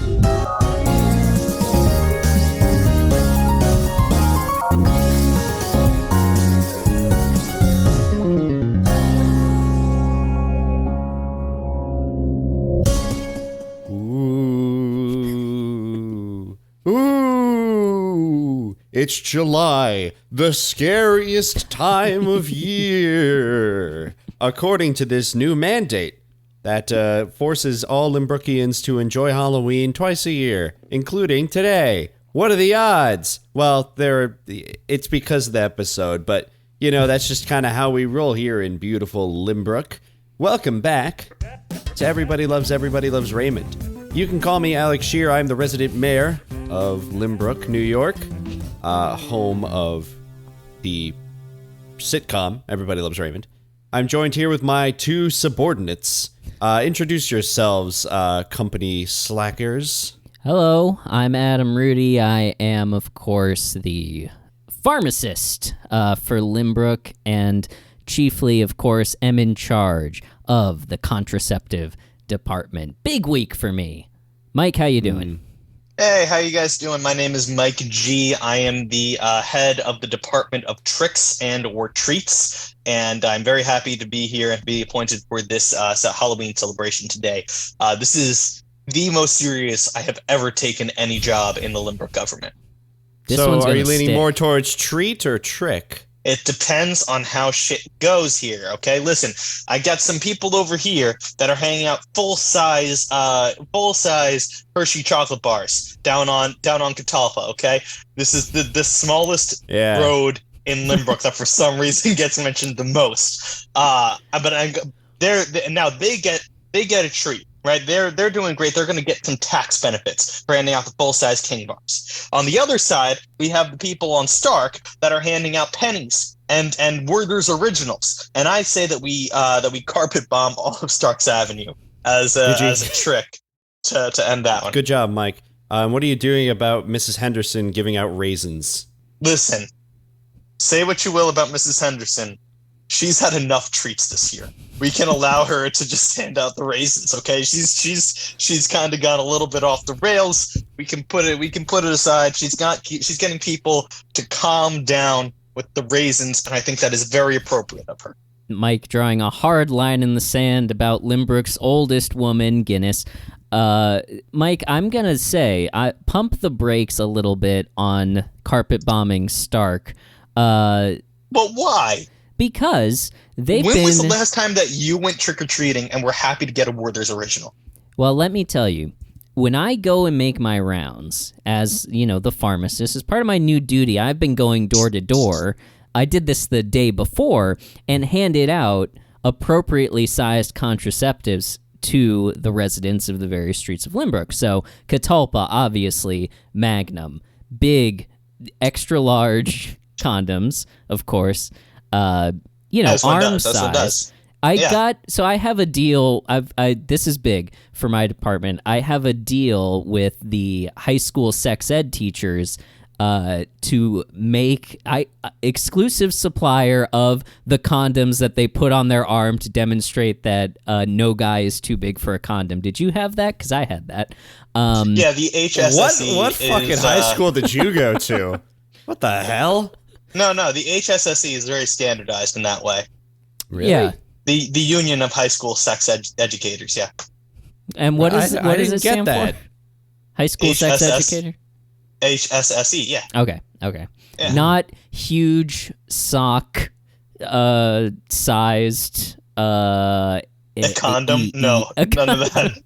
Ooh, it's July, the scariest time of year. According to this new mandate that forces all Limbrookians to enjoy Halloween twice a year, including today. What are the odds? Well, it's because of the episode, but, you know, that's just kind of how we roll here in beautiful Limbrook. Welcome back to Everybody Loves Raymond. You can call me Alex Shear. I'm the resident mayor of Limbrook, New York, home of the sitcom Everybody Loves Raymond. I'm joined here with my two subordinates. Introduce yourselves, company slackers. Hello, I'm Adam Rudy. I am, of course, the pharmacist for Limbrook, and chiefly, of course, am in charge of the contraceptive department. Big week for me. Mike, how you doing? Hey, how you guys doing? My name is Mike G. I am the head of the Department of Tricks and or Treats, and I'm very happy to be here and be appointed for this Halloween celebration today. This is the most serious I have ever taken any job in the Limbrook government. So are you leaning more towards treat or trick? It depends on how shit goes here, okay? Listen, I got some people over here that are hanging out full-size Hershey chocolate bars down on Catalpa, okay? This is the smallest road in Limbrook that for some reason gets mentioned the most. But they get a treat. Right, they're doing great. They're going to get some tax benefits for handing out the full-size candy bars. On the other side, we have the people on Stark that are handing out pennies and Werther's Originals. And I say that we carpet bomb all of Stark's Avenue as a trick to end that one. Good job, Mike. What are you doing about Mrs. Henderson giving out raisins? Listen, say what you will about Mrs. Henderson. She's had enough treats this year. We can allow her to just hand out the raisins, okay? She's kind of got a little bit off the rails. We can put it aside. She's getting people to calm down with the raisins, and I think that is very appropriate of her. Mike drawing a hard line in the sand about Limbrook's oldest woman, Guinness. Mike, I'm gonna say I pump the brakes a little bit on carpet bombing Stark. But why? Because when was the last time that you went trick-or-treating and were happy to get a Werther's Original? Well, let me tell you, when I go and make my rounds as, the pharmacist, as part of my new duty, I've been going door to door. I did this the day before and handed out appropriately sized contraceptives to the residents of the various streets of Limbrook. So Catalpa, obviously, Magnum, big, extra large condoms, of course. Arm size. I have a deal. This is big for my department. I have a deal with the high school sex ed teachers to make exclusive supplier of the condoms that they put on their arm to demonstrate that no guy is too big for a condom. Did you have that? Because I had that. The HSSE. What fucking high school did you go to? What the hell? No, the HSSE is very standardized in that way. Really? Yeah. The Union of High School Sex Educators, yeah. And what does it stand for? High School Sex Educator? HSSE, yeah. Okay. Yeah. Not huge sock sized a condom? No, none of that.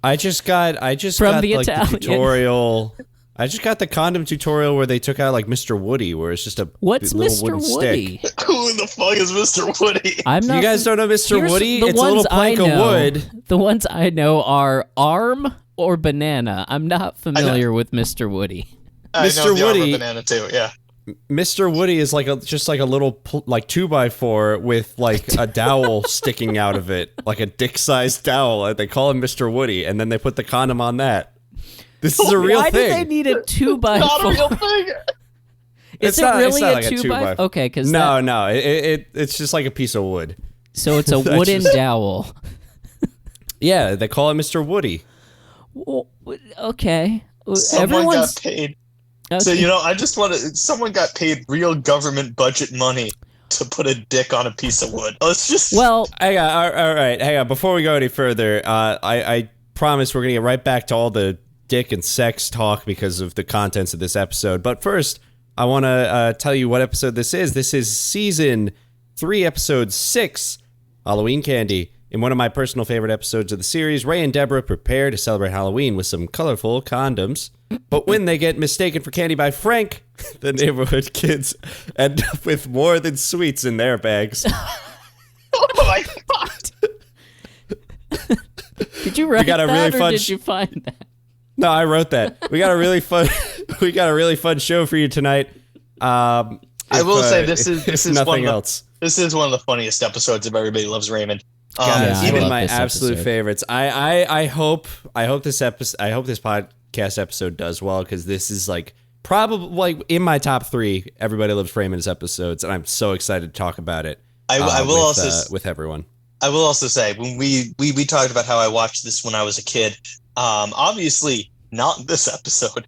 I just got the tutorial. I just got the condom tutorial where they took out like Mr. Woody, where it's just a What's little Mr. wooden Woody? stick. Who the fuck is Mr. Woody? You guys don't know Mr. Woody? It's a little plank of wood. The ones I know are arm or banana. I'm not familiar with Mr. Woody. I know the Woody, arm or banana too. Yeah. Mr. Woody is just like a little 2x4 with like a dowel sticking out of it, like a dick-sized dowel. They call him Mr. Woody, and then they put the condom on that. This is a real thing. Why do they need a 2x4? Not a real thing. Is it really a 2x4? Okay, because no, it's just like a piece of wood. So it's a wooden dowel. Yeah, they call it Mr. Woody. Well, okay. Someone got paid. Okay. So, I just want to. Someone got paid real government budget money to put a dick on a piece of wood. Let's just. Well, Hang on, all right, hang on. Before we go any further, I promise we're going to get right back to all the dick and sex talk because of the contents of this episode. But first, I want to tell you what episode this is. This is season 3, episode 6, Halloween Candy. In one of my personal favorite episodes of the series, Ray and Deborah prepare to celebrate Halloween with some colorful condoms. But when they get mistaken for candy by Frank, the neighborhood kids end up with more than sweets in their bags. Oh my god! Did you write got a that, really or fun did you find that? No, I wrote that. We got a really fun show for you tonight. I will say this is nothing else. This is one of the funniest episodes of Everybody Loves Raymond. Guys, I even love my this absolute episode. favorites. I hope this podcast episode does well, because this is like probably like in my top 3 Everybody Loves Raymond's episodes, and I'm so excited to talk about it. With everyone. I will also say, when we talked about how I watched this when I was a kid, obviously not this episode,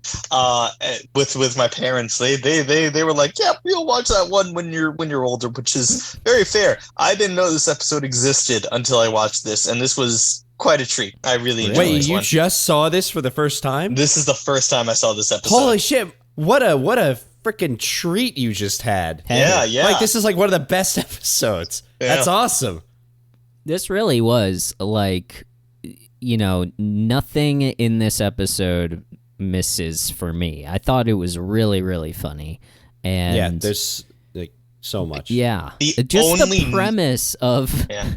with my parents, they were like, yeah, you'll watch that one when you're older, which is very fair. I didn't know this episode existed until I watched this, and this was quite a treat. I really enjoyed Wait, this you one. just saw this for the first time? This is the first time I saw this episode. Holy shit! What a freaking treat you just had. Yeah. Like, this is like one of the best episodes. Yeah. That's awesome. This really was like, nothing in this episode misses for me. I thought it was really, really funny. And Yeah, there's like so much. yeah, The just only- the premise of Yeah.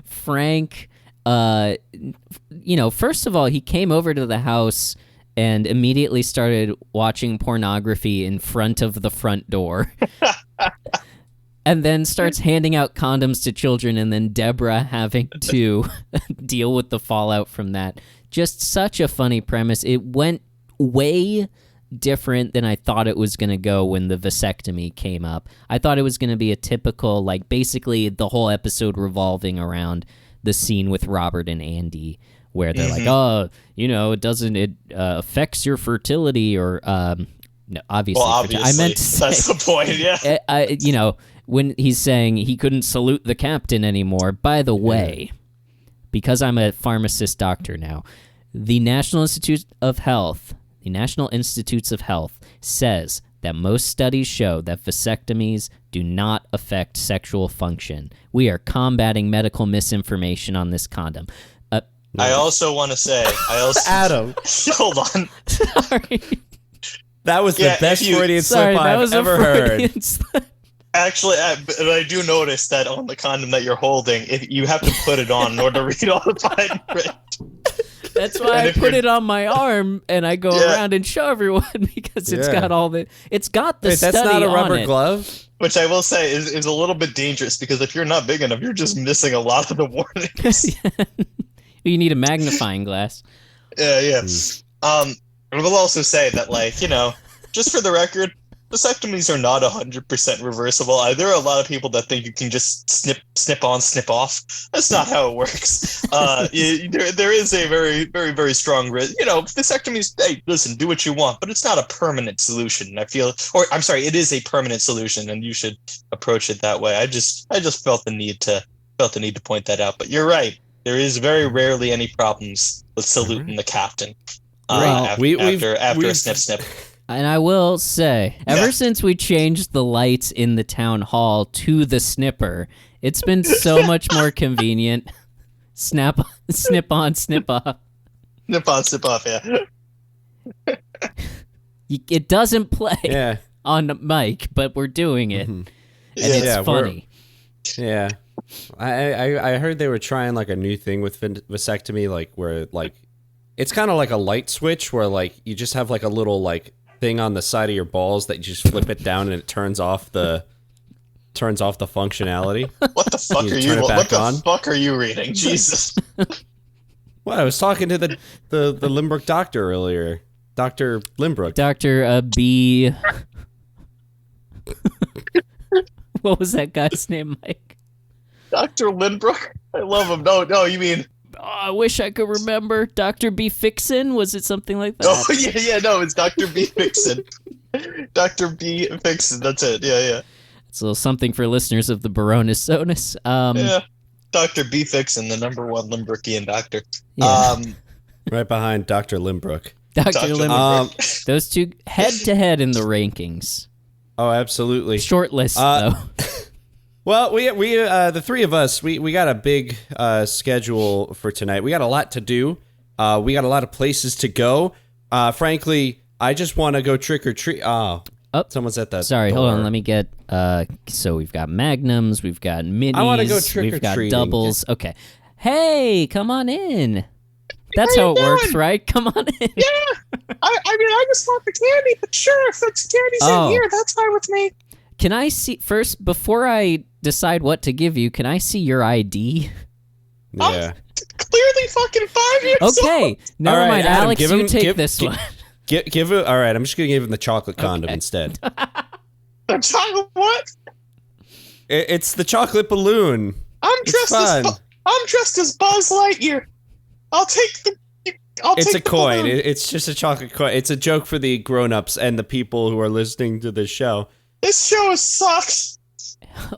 Frank, first of all, he came over to the house and immediately started watching pornography in front of the front door. And then starts handing out condoms to children, and then Deborah having to deal with the fallout from that. Just such a funny premise. It went way different than I thought it was going to go when the vasectomy came up. I thought it was going to be a typical, like, basically the whole episode revolving around the scene with Robert and Andy, where they're like, oh, it affects your fertility, or, no, obviously. Well, obviously, I meant to say, that's the point, yeah. When he's saying he couldn't salute the captain anymore. By the way, because I'm a pharmacist doctor now, the National Institutes of Health says that most studies show that vasectomies do not affect sexual function. We are combating medical misinformation on this condom. I also want to say, Adam, hold on. Sorry. that was Yeah, the best if you- Freudian Sorry, slip that I've was ever a heard. Freudian slip. Actually, but I do notice that on the condom that you're holding, if you have to put it on in order to read all the fine print. That's why And I if put you're- it on my arm and I go Yeah. around and show everyone, because it's Yeah. got all the. It's got the Wait, study that's not a on rubber it. glove? Which I will say is a little bit dangerous, because if you're not big enough, you're just missing a lot of the warnings. You need a magnifying glass. Yeah. I will also say that, just for the record, vasectomies are not 100% reversible. There are a lot of people that think you can just snip on, snip off. That's not how it works. There is a very, very, very strong risk. Vasectomies, hey, listen, do what you want, but it's not a permanent solution. It is a permanent solution, and you should approach it that way. I just felt the need to point that out. But you're right. There is very rarely any problems with saluting the captain. Well, After a snip. And I will say, ever Yeah. since we changed the lights in the town hall to the snipper, it's been so much more convenient. Snip on, snip off. Snip on, snip off, yeah. It doesn't play Yeah. on the mic, but we're doing it, and it's Yeah, funny. Yeah. I heard they were trying like a new thing with vasectomy, like where like it's kind of like a light switch where like you just have like a little like thing on the side of your balls that you just flip it down and it turns off the functionality. What the fuck You are turn you? it back What the on? fuck are you reading? Jesus. Well, I was talking to the Limbrook doctor earlier. Dr. Limbrook. Dr. B. What was that guy's name, Mike? Dr. Lindbrook? I love him. No, you mean I wish I could remember. Dr. B. Fixin? Was it something like that? Oh, yeah, no, it's Dr. B. Fixin. Dr. B. Fixin, that's it. Yeah. It's a little something for listeners of the Baroness Sonus. Yeah. Dr. B. Fixin, the #1 Limbrickian doctor. Yeah. Right behind Dr. Limbrook. Dr. Dr. Limerick. Those two head-to-head in the rankings. Oh, absolutely. Short list, though. Well, we the three of us, we got a big schedule for tonight. We got a lot to do. We got a lot of places to go. Frankly, I just want to go trick or treat. Oh, someone's at the Sorry, door. hold on. Let me get. So we've got magnums, we've got minis. I want to go trick or we've got treating. doubles. Okay. Hey, come on in. That's how it works, right? Come on in. Yeah. I just want the candy, but sure, if it's candy's in here, that's fine with me. Can I see first before I decide what to give you? Can I see your ID? Yeah. Clearly, fucking 5 years old. Okay, never All right, mind, Adam, Alex. You take this one. Give it. All right, I'm just gonna give him the chocolate condom Okay. instead. The chocolate what? It's the chocolate balloon. I'm It's fun. dressed as Buzz Lightyear. I'll take the. It's a the coin. balloon. It's just a chocolate coin. It's a joke for the grown-ups and the people who are listening to this show. This show sucks.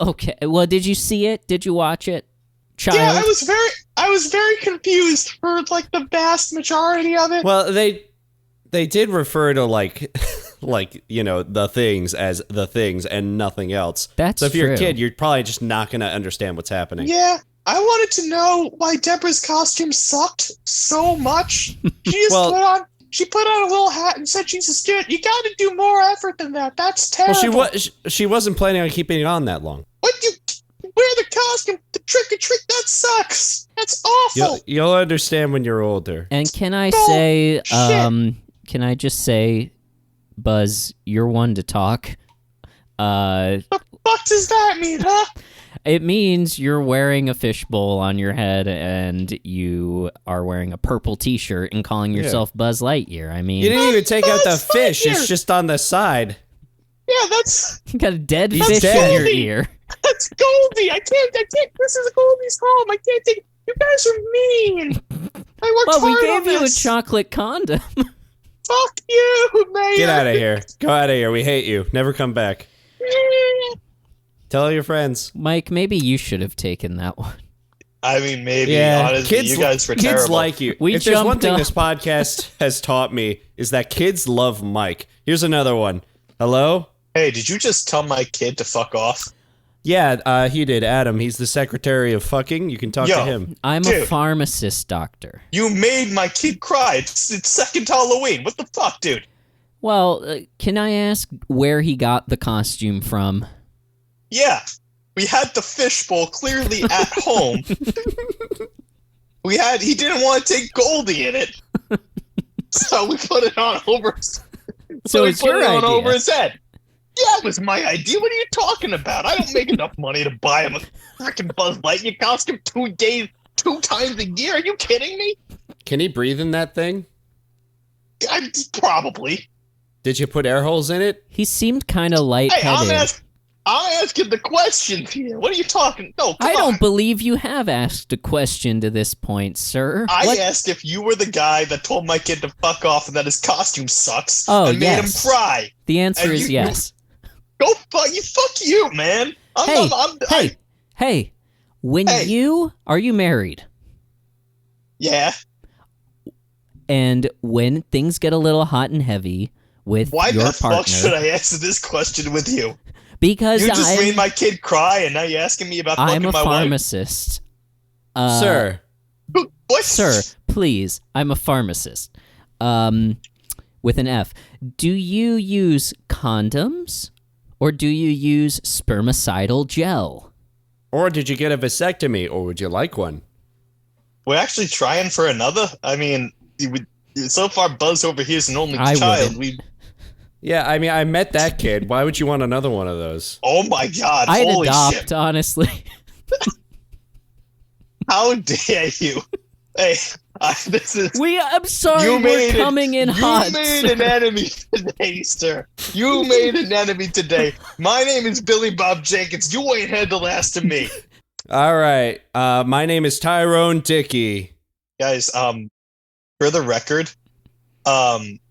Okay. Well, did you see it? Did you watch it, child? Yeah, I was very confused for like the vast majority of it. Well, they did refer to like the things as the things and nothing else. That's so if you're a true. kid, you're probably just not gonna understand what's happening. Yeah, I wanted to know why Deborah's costume sucked so much. She put on a little hat and said she's a student. You got to do more effort than that. That's terrible. Well, she wasn't planning on keeping it on that long. What you wear the costume, the trick or treat? That sucks. That's awful. You'll understand when you're older. And can I Oh, say, shit. can I just say, Buzz, you're one to talk. The fuck does that mean, huh? It means you're wearing a fishbowl on your head and you are wearing a purple t-shirt and calling yourself Buzz Lightyear. I mean, You didn't even take out the Buzz fish. Lightyear. It's just on the side. Yeah, that's you got a dead He's fish dead. in your Goldie. ear. Goldie. I can't. This is Goldie's home. I can't take. You guys are mean. I worked Well, we hard gave on you a this. chocolate condom. Fuck you, man. Get out of here. Go out of here. We hate you. Never come back. Tell your friends. Mike, maybe you should have taken that one. I mean, maybe. Yeah. Honestly, you guys were kids terrible. like you. We if there's one jumped thing up. this podcast has taught me is that kids love Mike. Here's another one. Hello? Hey, did you just tell my kid to fuck off? Yeah, he did. Adam, he's the secretary of fucking. You can talk to him. I'm a Dude. pharmacist, doctor. You made my kid cry. It's second Halloween. What the fuck, dude? Well, can I ask where he got the costume from? Yeah, we had the fishbowl clearly at home. He didn't want to take Goldie in it, so we put it on over. So we it's put your it on idea. over his head. Yeah, it was my idea. What are you talking about? I don't make enough money to buy him a freaking Buzz Lightyear costume 2 times a year. Are you kidding me? Can he breathe in that thing? Probably. Did you put air holes in it? He seemed kind of Hey, lightheaded. I'm asking the questions here. What are you talking? No, come I on. don't believe you have asked a question to this point, sir. I asked if you were the guy that told my kid to fuck off and that his costume sucks Oh, and made him yes. cry. The answer And is you- yes. Go fuck you, man. Hey, when Hey. are you married? Yeah. And when things get a little hot and heavy with Why your the fuck should partner, I answer this question with you? because You just made I'm, my kid cry, and now you're asking me about fucking I'm a my wife. pharmacist. Sir. What? Sir, please, I'm a pharmacist. With an F. Do you use condoms or do you use spermicidal gel? Or did you get a vasectomy, or would you like one? We're actually trying for another. I mean, so far Buzz over here is an only I child. wouldn't. Yeah, I mean, I met that kid. Why would you want another one of those? Oh my god! I'd Holy adopt, shit! honestly. How dare you? Hey, this is. I'm sorry, we're coming in hot. You made an enemy today, sir. You made an enemy today. My name is Billy Bob Jenkins. You ain't had the last of me. All right. My name is Tyrone Dickey. Guys, for the record,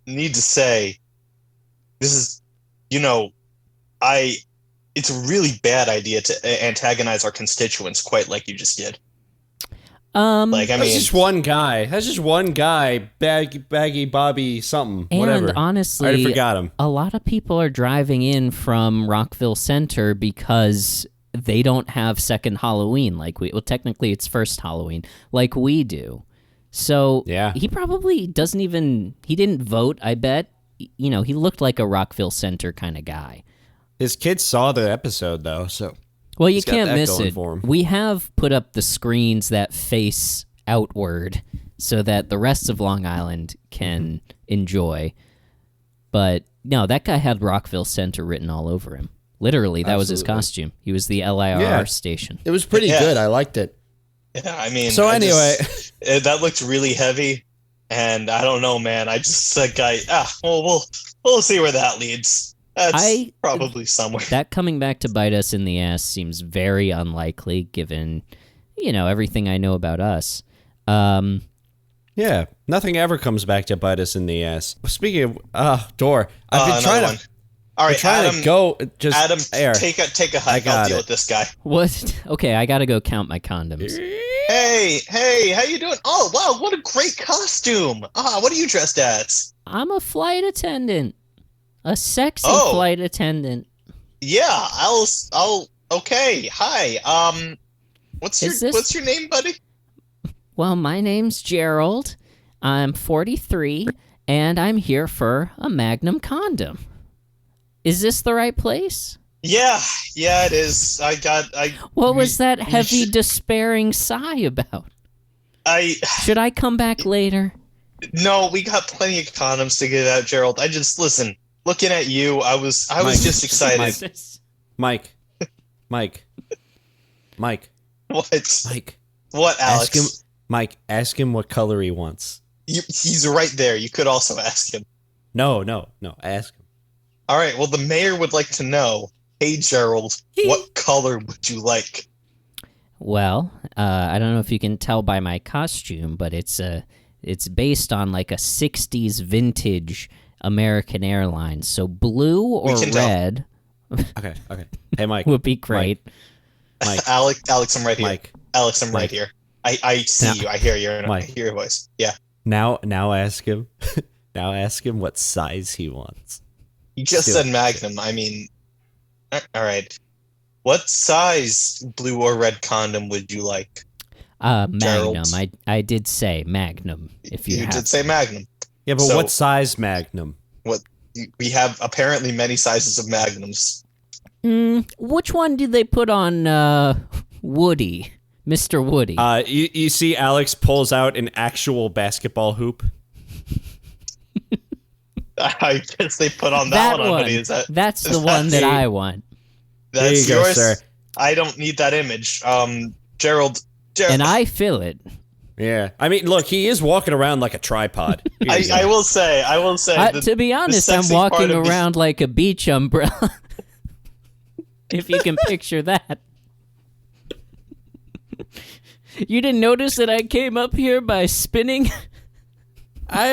need to say, this is, it's a really bad idea to antagonize our constituents quite like you just did. That's just one guy. That's just one guy. Baggy Bobby something. And whatever. honestly, I already forgot him. A lot of people are driving in from Rockville Center because they don't have second Halloween like we. Well, technically, it's first Halloween like we do. So yeah. He probably doesn't even. He didn't vote. I bet. He looked like a Rockville Center kind of guy. His kids saw the episode though, so. Well, you can't miss it. For him. We have put up the screens that face outward so that the rest of Long Island can enjoy. But no, that guy had Rockville Center written all over him. Literally, that was his costume. He was the LIRR station. It was pretty good. I liked it. Yeah, I mean... So anyway... that looked really heavy, and I don't know, man. I just said, we'll see where that leads. That's probably somewhere. That coming back to bite us in the ass seems very unlikely, given, everything I know about us. Yeah, nothing ever comes back to bite us in the ass. Speaking of, Dor, I've been trying to... All right, Adam, to go. Just Adam, air. take a hike. I'll deal with this guy. What? Okay, I gotta go count my condoms. Hey, how you doing? Oh, wow, what a great costume. What are you dressed as? I'm a flight attendant. A sexy flight attendant. Yeah, okay. Hi. What's your name, buddy? Well, my name's Gerald. I'm 43 and I'm here for a Magnum condom. Is this the right place? Yeah, it is. What was that heavy, despairing sigh about? Should I come back later? No, we got plenty of condoms to get out, Gerald. Listen. Looking at you, I was just excited. Mike. What? What, Alex? Ask him what color he wants. He's right there. You could also ask him. No, ask him. All right, well, the mayor would like to know, hey, Gerald, what color would you like? Well, I don't know if you can tell by my costume, but it's based on like a 60s vintage American Airlines, so blue or red. Okay. Hey, Mike. Would be great. Mike. Alex, I'm right here. Mike. Alex, I'm right here. I see you. I hear you. I hear your voice. Yeah. Now ask him. Now ask him what size he wants. You just said Magnum. I mean, all right. What size blue or red condom would you like? Magnum. I did say Magnum. If you did say Magnum. Yeah, but what size Magnum? We have apparently many sizes of Magnums. Which one did they put on Woody, Mr. Woody? You see, Alex pulls out an actual basketball hoop. I guess they put on that one. Buddy. That's the one that I want. That's there you yours. Go, sir. I don't need that image. Gerald. And I fill it. Yeah, I mean, look, he is walking around like a tripod. I will say. To be honest, I'm walking around like a beach umbrella. If you can picture that. You didn't notice that I came up here by spinning? I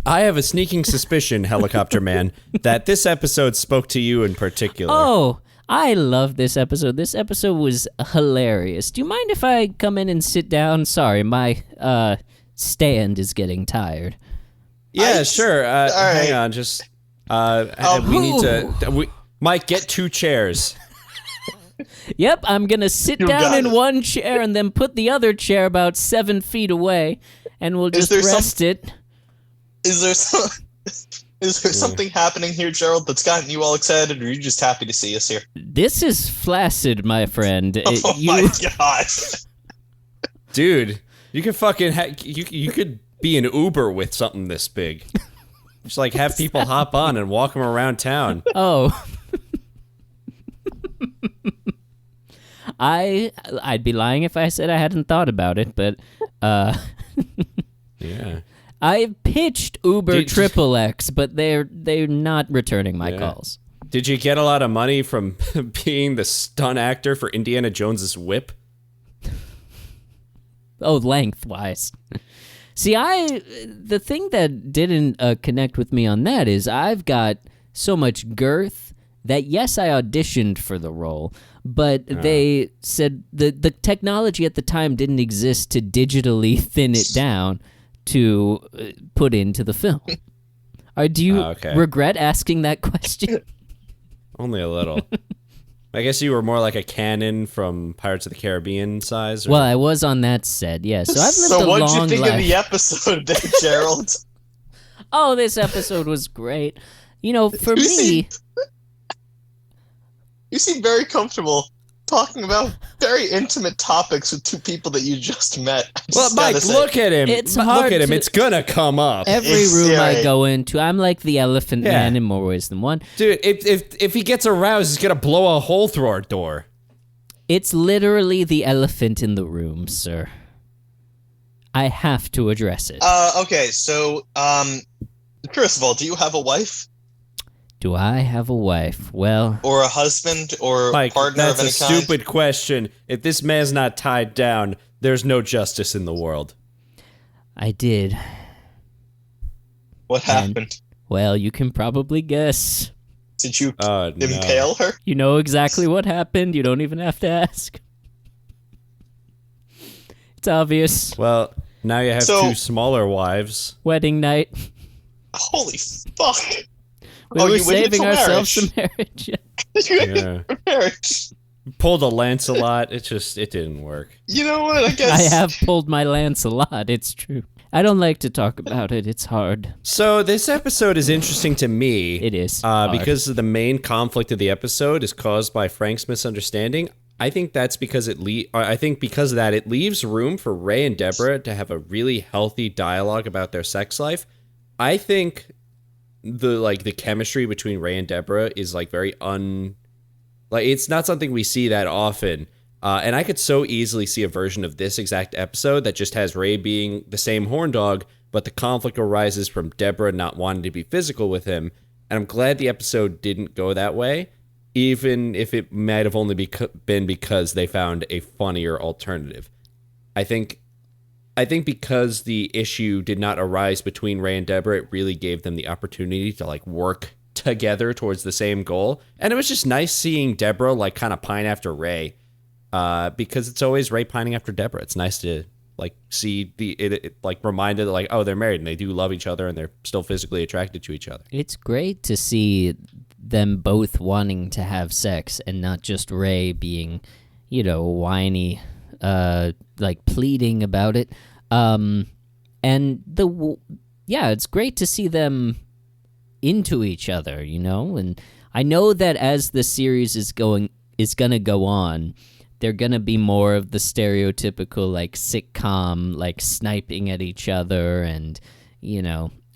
have a sneaking suspicion, Helicopter Man, that this episode spoke to you in particular. Oh, I love this episode. This episode was hilarious. Do you mind if I come in and sit down? Sorry, my stand is getting tired. Yeah, sure. Hang on, just we need to. Mike, get 2 chairs. Yep, I'm gonna sit down in one chair and then put the other chair about 7 feet away, and we'll just rest it. Is there something happening here, Gerald, that's gotten you all excited, or are you just happy to see us here? This is flaccid, my friend. My God. Dude, you could fucking you could be an Uber with something this big. Just like have people hop on and walk them around town. Oh. I'd be lying if I said I hadn't thought about it, but yeah. I pitched Uber XXX, but they're not returning my calls. Did you get a lot of money from being the stunt actor for Indiana Jones's whip? Oh, lengthwise. See, the thing that didn't connect with me on that is I've got so much girth that, yes, I auditioned for the role, but they said the technology at the time didn't exist to digitally thin it down to put into the film. Do you regret asking that question? Only a little. I guess you were more like a cannon from Pirates of the Caribbean size. Or... Well, I was on that set, yeah. So I've lived a So long life. what did you think of the episode there, Gerald? Oh, this episode was great. You know, for me... You seem very comfortable talking about very intimate topics with two people that you just met. Well, Mike, look at him. It's look hard at him. to- It's gonna come up. Every room I go into, I'm like the elephant Yeah. man in more ways than one. Dude, if he gets aroused, he's gonna blow a hole through our door. It's literally the elephant in the room, sir. I have to address it. Okay, so, first of all, do you have a wife? Do I have a wife? Well... Or a husband? Or Mike, partner of any that's a kind? stupid question. If this man's not tied down, there's no justice in the world. I did. What happened? Well, you can probably guess. Did you No. impale her? You know exactly what happened. You don't even have to ask. It's obvious. Well, now you have two smaller wives. Wedding night. Holy fuck. We were you waited saving till ourselves marriage. some marriage. You waited Yeah. for marriage. Pulled a Lancelot. It didn't work. You know what? I guess... I have pulled my lance a lot. It's true. I don't like to talk about it. It's hard. So this episode is interesting to me. It is. Because the main conflict of the episode is caused by Frank's misunderstanding. I think that's because because of that, it leaves room for Ray and Deborah to have a really healthy dialogue about their sex life. I think the chemistry between Ray and Deborah is very it's not something we see that often. And I could so easily see a version of this exact episode that just has Ray being the same horn dog, but the conflict arises from Deborah not wanting to be physical with him. And I'm glad the episode didn't go that way, even if it might have only been because they found a funnier alternative. I think because the issue did not arise between Ray and Deborah, it really gave them the opportunity to work together towards the same goal. And it was just nice seeing Deborah kind of pine after Ray, because it's always Ray pining after Deborah. It's nice to see reminded that oh, they're married and they do love each other and they're still physically attracted to each other. It's great to see them both wanting to have sex and not just Ray being, whiny, pleading about it. It's great to see them into each other, and I know that as the series is gonna go on, they're gonna be more of the stereotypical sitcom sniping at each other and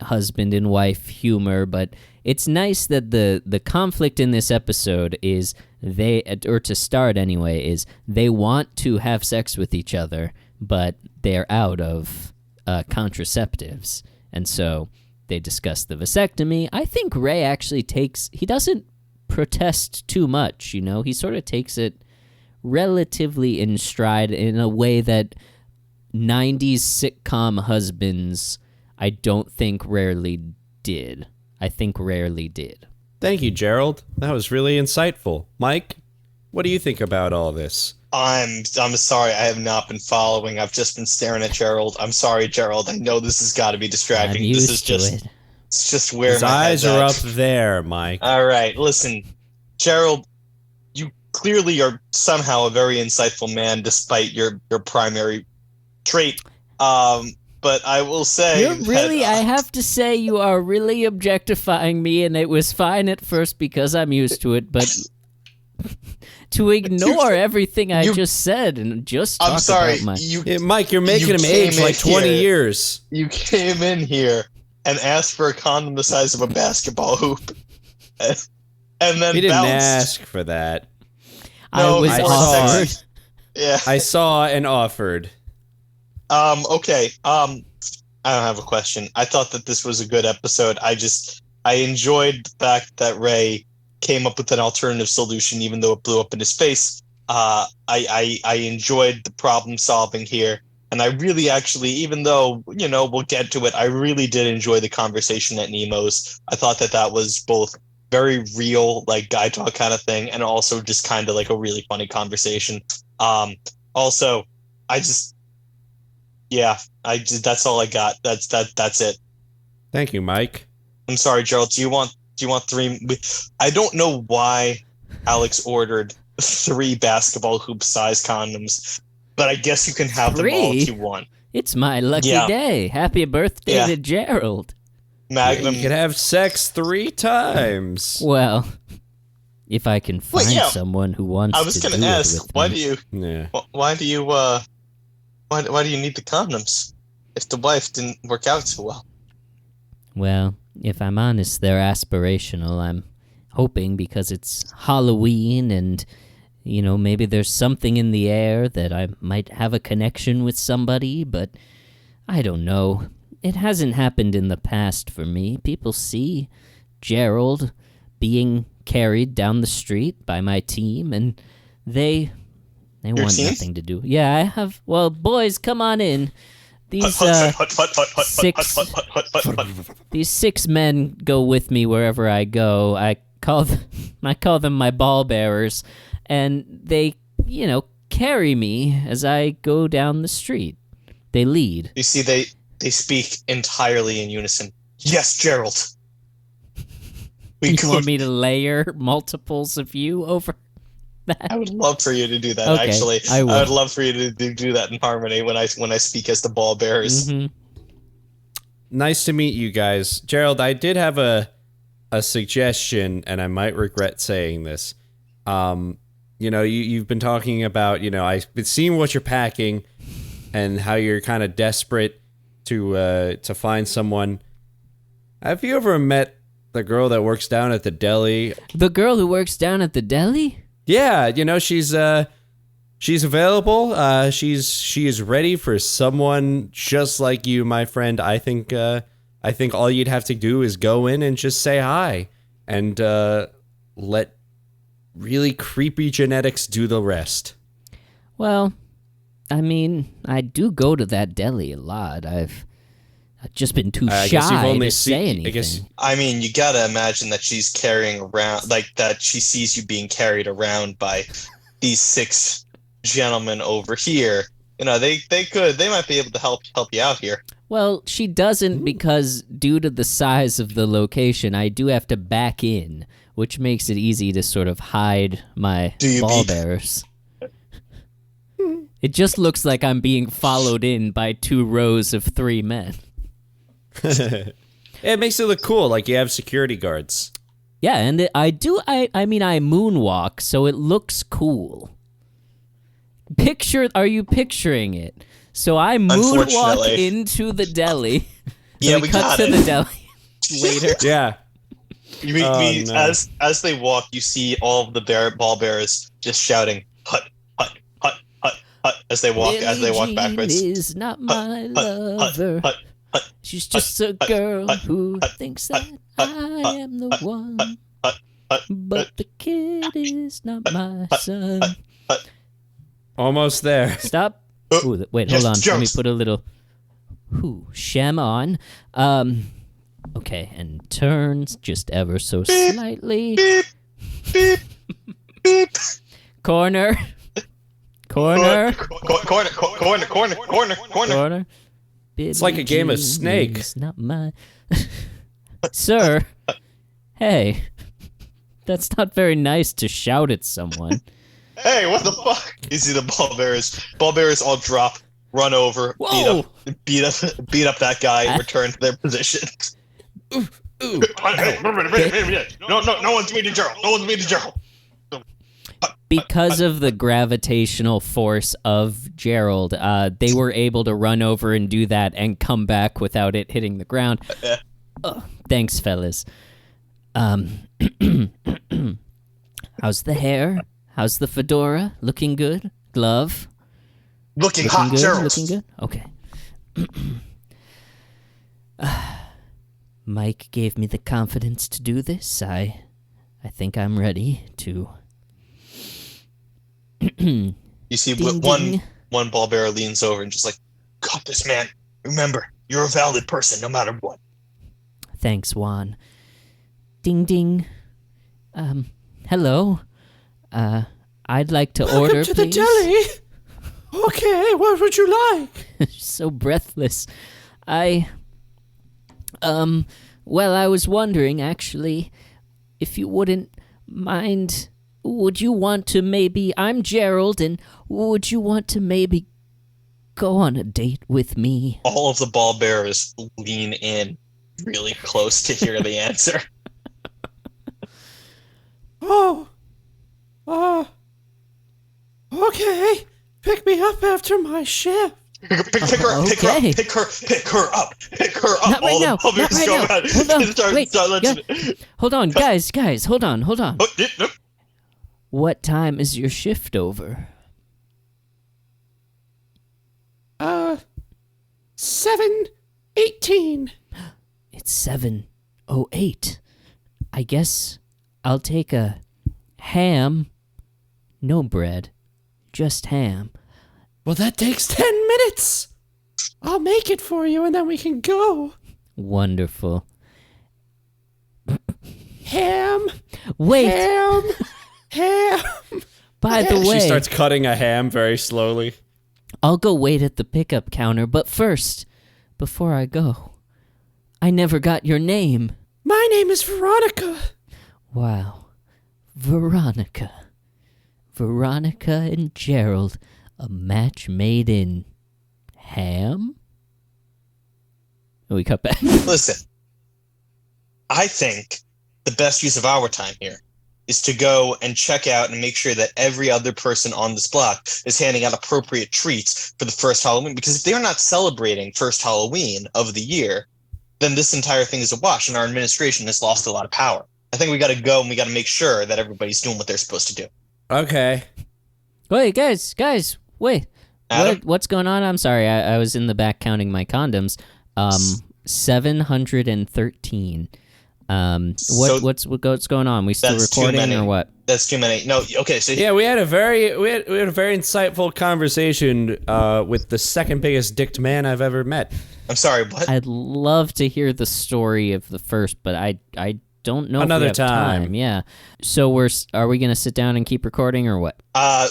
husband and wife humor, but it's nice that the conflict in this episode is they want to have sex with each other, but they're out of contraceptives, and so they discuss the vasectomy. I think Ray actually he doesn't protest too much, he sort of takes it relatively in stride in a way that 90s sitcom husbands I don't think rarely did. I think rarely did. Thank you, Gerald. That was really insightful. Mike, what do you think about all this? I'm sorry, I have not been following. I've just been staring at Gerald. I'm sorry, Gerald. I know this has got to be distracting. I'm used This is to just it. it's just where His my eyes head's are at. up there, Mike. All right, listen, Gerald, you clearly are somehow a very insightful man, despite your primary trait. But I will say, I have to say, you are really objectifying me, and it was fine at first because I'm used to it, but to ignore everything I just said and just talk I'm sorry, about my... Mike, you're making him age 20 years. You came in here and asked for a condom the size of a basketball hoop, and then He didn't bounced. ask for that. I was I offered. saw- Yeah. I saw and offered. Okay. I don't have a question. I thought that this was a good episode. I enjoyed the fact that Ray came up with an alternative solution, even though it blew up in his face. I enjoyed the problem solving here, And I really actually, even though, we'll get to it, I really did enjoy the conversation at Nemo's. I thought that was both very real, like guy talk kind of thing, and also just kind of like a really funny conversation. Also, that's all I got. That's it. Thank you, Mike. I'm sorry, Gerald. Do you want 3? I don't know why Alex ordered 3 basketball hoop size condoms, but I guess you can have them all if you want. It's my lucky day. Happy birthday to Gerald. Magnum. You can have sex 3 times. Well, if I can find someone who wants to do it with me. I was going to ask, why do you need the condoms if the wife didn't work out so well? Well, if I'm honest, they're aspirational. I'm hoping because it's Halloween and, maybe there's something in the air that I might have a connection with somebody, but I don't know. It hasn't happened in the past for me. People see Gerald being carried down the street by my team, and they want nothing to do. Yeah, I have. Well, boys, come on in. These 6 men go with me wherever I go. I call them my ball bearers, and they, carry me as I go down the street. They lead. You see, they speak entirely in unison. Yes, Gerald. You want me to layer multiples of you over that? I would love for you to do that, okay, actually. I would love for you to do that in harmony when I speak as the ball bearers. Mm-hmm. Nice to meet you guys. Gerald, I did have a suggestion, and I might regret saying this. You've been talking about, I've been seeing what you're packing and how you're kind of desperate to find someone. Have you ever met the girl that works down at the deli? The girl who works down at the deli? Yeah, she's available. She is ready for someone just like you, my friend. I think all you'd have to do is go in and just say hi, and let really creepy genetics do the rest. Well, I mean, I do go to that deli a lot. I've just been too shy to say anything. I mean, you gotta imagine that she's carrying around, like that she sees you being carried around by these 6 gentlemen over here. They might be able to help you out here. Well, she doesn't because due to the size of the location, I do have to back in, which makes it easy to sort of hide my ball bearers. It just looks like I'm being followed in by 2 rows of 3 men. It makes it look cool, like you have security guards. Yeah, and I moonwalk, so it looks cool. Are you picturing it? So I moonwalk into the deli. Yeah, we cut to the deli later. Yeah. No. As they walk, you see all of the ball bearers just shouting "hut, hut, hut, hut, hut" as they walk backwards. Is not my lover. She's just a girl who thinks that I am the one. But the kid is not my son. Almost there. Stop. Ooh, wait, hold on. Let me put a little shem on. Okay, and turns just ever so slightly. Beep, beep, beep. Corner. It's like a game of Snake. Not my... Sir, hey, that's not very nice to shout at someone. Hey, what the fuck? You see the ball bearers. Ball bearers all drop, run over, beat up that guy, and return to their position. Ooh. No one's meeting Gerald. Because of the gravitational force of Gerald, they were able to run over and do that and come back without it hitting the ground. Thanks, fellas. How's the hair? How's the fedora? Looking good? Glove? Looking hot, good? Gerald. Looking good? Okay. Mike gave me the confidence to do this. I think I'm ready to... You see Ding, one ball bearer leans over and just like, got this, man. Remember, you're a valid person no matter what. Thanks, Juan. Ding ding. Hello. I'd like to order, Welcome to the please. deli. Okay, what would you like? So breathless. Well, I was wondering, actually, if you wouldn't mind, would you want to maybe, I'm Gerald, and would you want to maybe go on a date with me? All of the ball bearers lean in really close to hear the answer. Oh. Okay. Pick me up after my shift. Pick her up. Okay. Pick her up. Not right All now. the ball Not bearers right go now. out. Hold on. Start Wait. letting- Hold on, guys. Hold on. Oh, nope. What time is your shift over? 7:18. It's 7:08. I guess I'll take a ham. No bread. Just ham. Well, that takes 10 minutes. I'll make it for you, and then we can go. Wonderful. Ham. Wait, Ham. by the way, She starts cutting a ham very slowly. I'll go wait at the pickup counter, but first, before I go, I never got your name. My name is Veronica. Wow. Veronica. Veronica and Gerald, a match made in ham? And we cut back. Listen, I think the best use of our time here is to go and check out and make sure that every other person on this block is handing out appropriate treats for the first Halloween. Because if they're not celebrating first Halloween of the year, then this entire thing is a wash, and our administration has lost a lot of power. I think we got to go and we got to make sure that everybody's doing what they're supposed to do. Okay. Wait, guys, wait. Adam? What's going on? I'm sorry, I was in the back counting my condoms. 713. What's going on? We still That's too recording many. or what? That's too many. No, okay, so Yeah, we had a very insightful conversation with the second biggest dicked man I've ever met. I'm sorry, what? I'd love to hear the story of the first, but I don't know Another if we have time. Yeah. So are we gonna sit down and keep recording or what?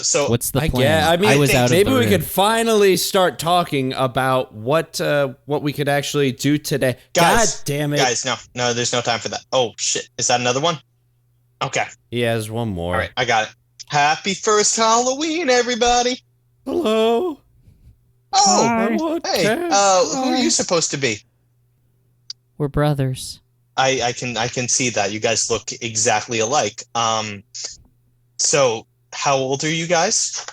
So What's the I plan? guess. I mean, I was out of maybe the we room. could finally start talking about what we could actually do today. Guys, God damn it! guys, no, there's no time for that. Oh shit, is that another one? Okay, He has one more. all right, I got it. Happy first Halloween, everybody! Hello. Oh, I want hey, candy. who are you supposed to be? We're brothers. I can see that you guys look exactly alike. So how old are you guys?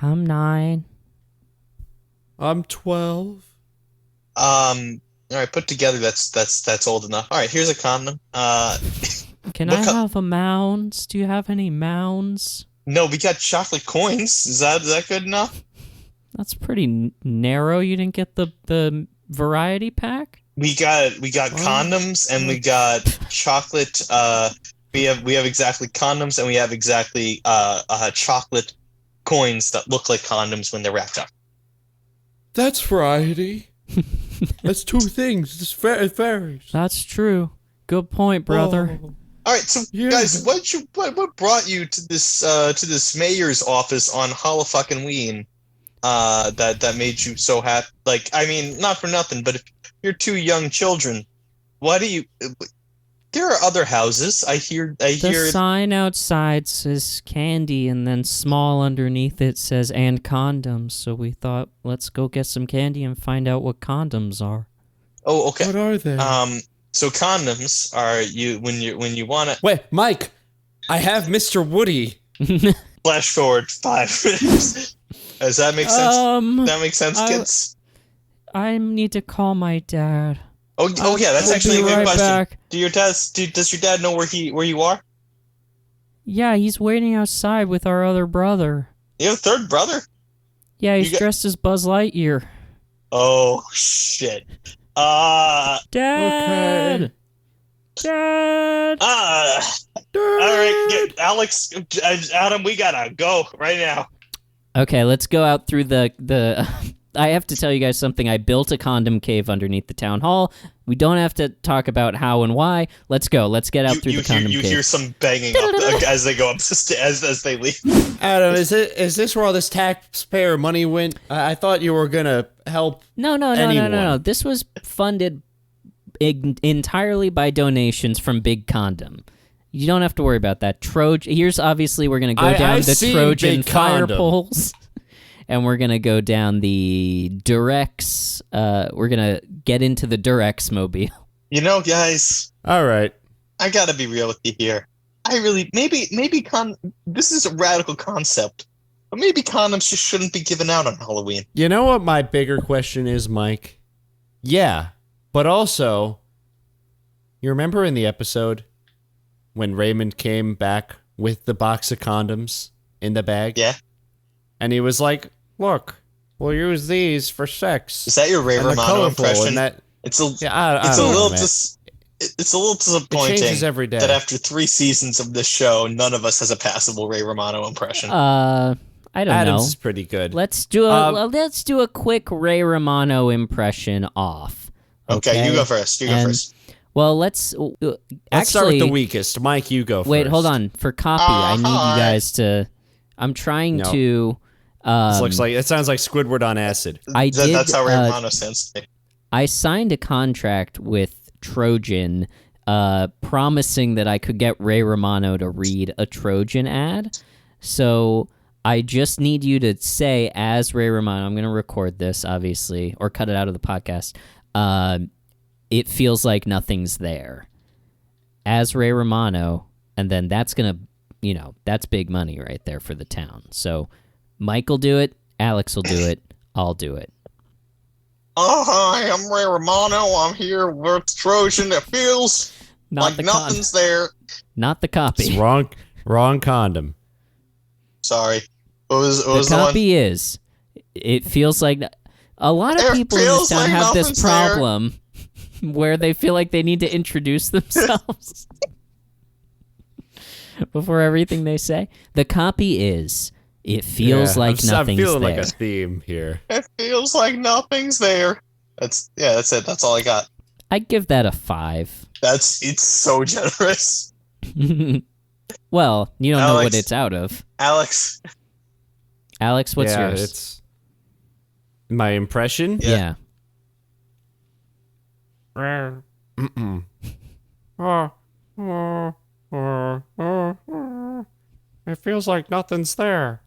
I'm 9. I'm 12. All right, put together. That's old enough. All right, here's a condom. Can What I co- have a mounds? Do you have any mounds? No, we got chocolate coins. Is that good enough? That's pretty narrow. You didn't get the variety pack? We got condoms and we got chocolate. We have exactly condoms and we have exactly chocolate coins that look like condoms when they're wrapped up. That's variety. That's two things. It varies. That's true. Good point, brother. Oh. All right, so Yeah. guys, what brought you to this mayor's office on Halloween? That made you so happy? Like, I mean, not for nothing, but if you're two young children, why do you? There are other houses. I hear. The sign outside says candy, and then small underneath it says "and condoms." So we thought, let's go get some candy and find out what condoms are. Oh, okay. What are they? So condoms are when you want to Wait, Mike. I have Mr. Woody. flash forward 5 minutes. Does that make sense? That makes sense, I- kids. I need to call my dad. Oh, yeah, that's I'll actually be a good right question. back. Does your dad know where you are? Yeah, he's waiting outside with our other brother. You have a third brother? Yeah, he's You got- dressed as Buzz Lightyear. Oh shit. Dad! Dad! All right, Alex, Adam, we gotta go right now. Okay, let's go out through the I have to tell you guys something. I built a condom cave underneath the town hall. We don't have to talk about how and why. Let's go. Let's get out through the condom you cave. You hear some banging up as they go up as they leave. Adam, is this where all this taxpayer money went? I thought you were gonna help. No. This was funded entirely by donations from Big Condom. You don't have to worry about that. Here's obviously we're gonna go down the Trojan fire poles. And we're going to go down the Durex. We're going to get into the Durex mobile. You know, guys. All right. I got to be real with you here. Maybe this is a radical concept, but maybe condoms just shouldn't be given out on Halloween. You know what my bigger question is, Mike? Yeah, but also, you remember in the episode when Raymond came back with the box of condoms in the bag? Yeah. And he was like, look, we'll use these for sex. Is that your Ray Romano impression? It's a little disappointing it changes every day. that after 3 seasons of this show, none of us has a passable Ray Romano impression. I don't know. Adam's is pretty good. Let's do a quick Ray Romano impression off. Okay, you go first. Well, let's start with the weakest. Mike, you go first. Wait, hold on. For copy, I need you guys to. I'm trying to. It sounds like Squidward on acid. That's how Ray Romano sounds to me. I signed a contract with Trojan, promising that I could get Ray Romano to read a Trojan ad. So I just need you to say, as Ray Romano, I'm going to record this, obviously, or cut it out of the podcast. It feels like nothing's there. As Ray Romano, and then that's going to, that's big money right there for the town. So Mike will do it, Alex will do it, I'll do it. Oh, hi, I'm Ray Romano. I'm here with Trojan. It feels like nothing's there. Not the copy. It's wrong condom. Sorry. What was the copy is, it feels like... A lot of people in this town have this problem where they feel like they need to introduce themselves before everything they say. The copy is... It feels like nothing's there. I'm feeling like a theme here. It feels like nothing's there. That's it. That's all I got. I'd give that a 5. It's so generous. Well, you don't know what it's out of. Alex, what's yours? It's my impression? Yeah. It feels like nothing's there.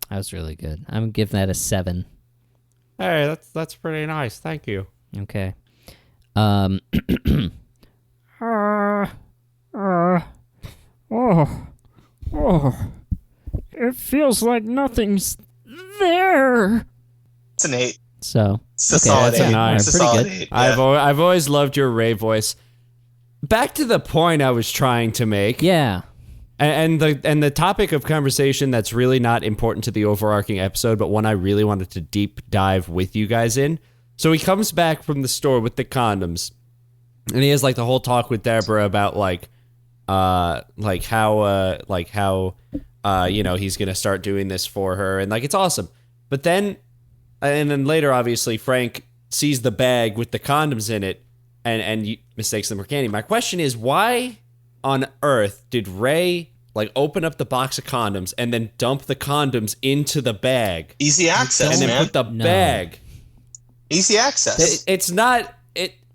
That was really good. I'm gonna give that a 7. Hey, that's pretty nice. Thank you. Okay. It feels like nothing's there. It's an 8. So it's a solid 8. It's pretty good. 8, yeah. I've always loved your Ray voice. Back to the point I was trying to make. Yeah. And the topic of conversation that's really not important to the overarching episode, but one I really wanted to deep dive with you guys in. So he comes back from the store with the condoms, and he has like the whole talk with Deborah about how he's gonna start doing this for her, and like it's awesome. But then later, obviously, Frank sees the bag with the condoms in it, and mistakes them for candy. My question is, why on earth did Ray open up the box of condoms and then dump the condoms into the bag? Easy access, and then man. put the bag. Easy access. It's not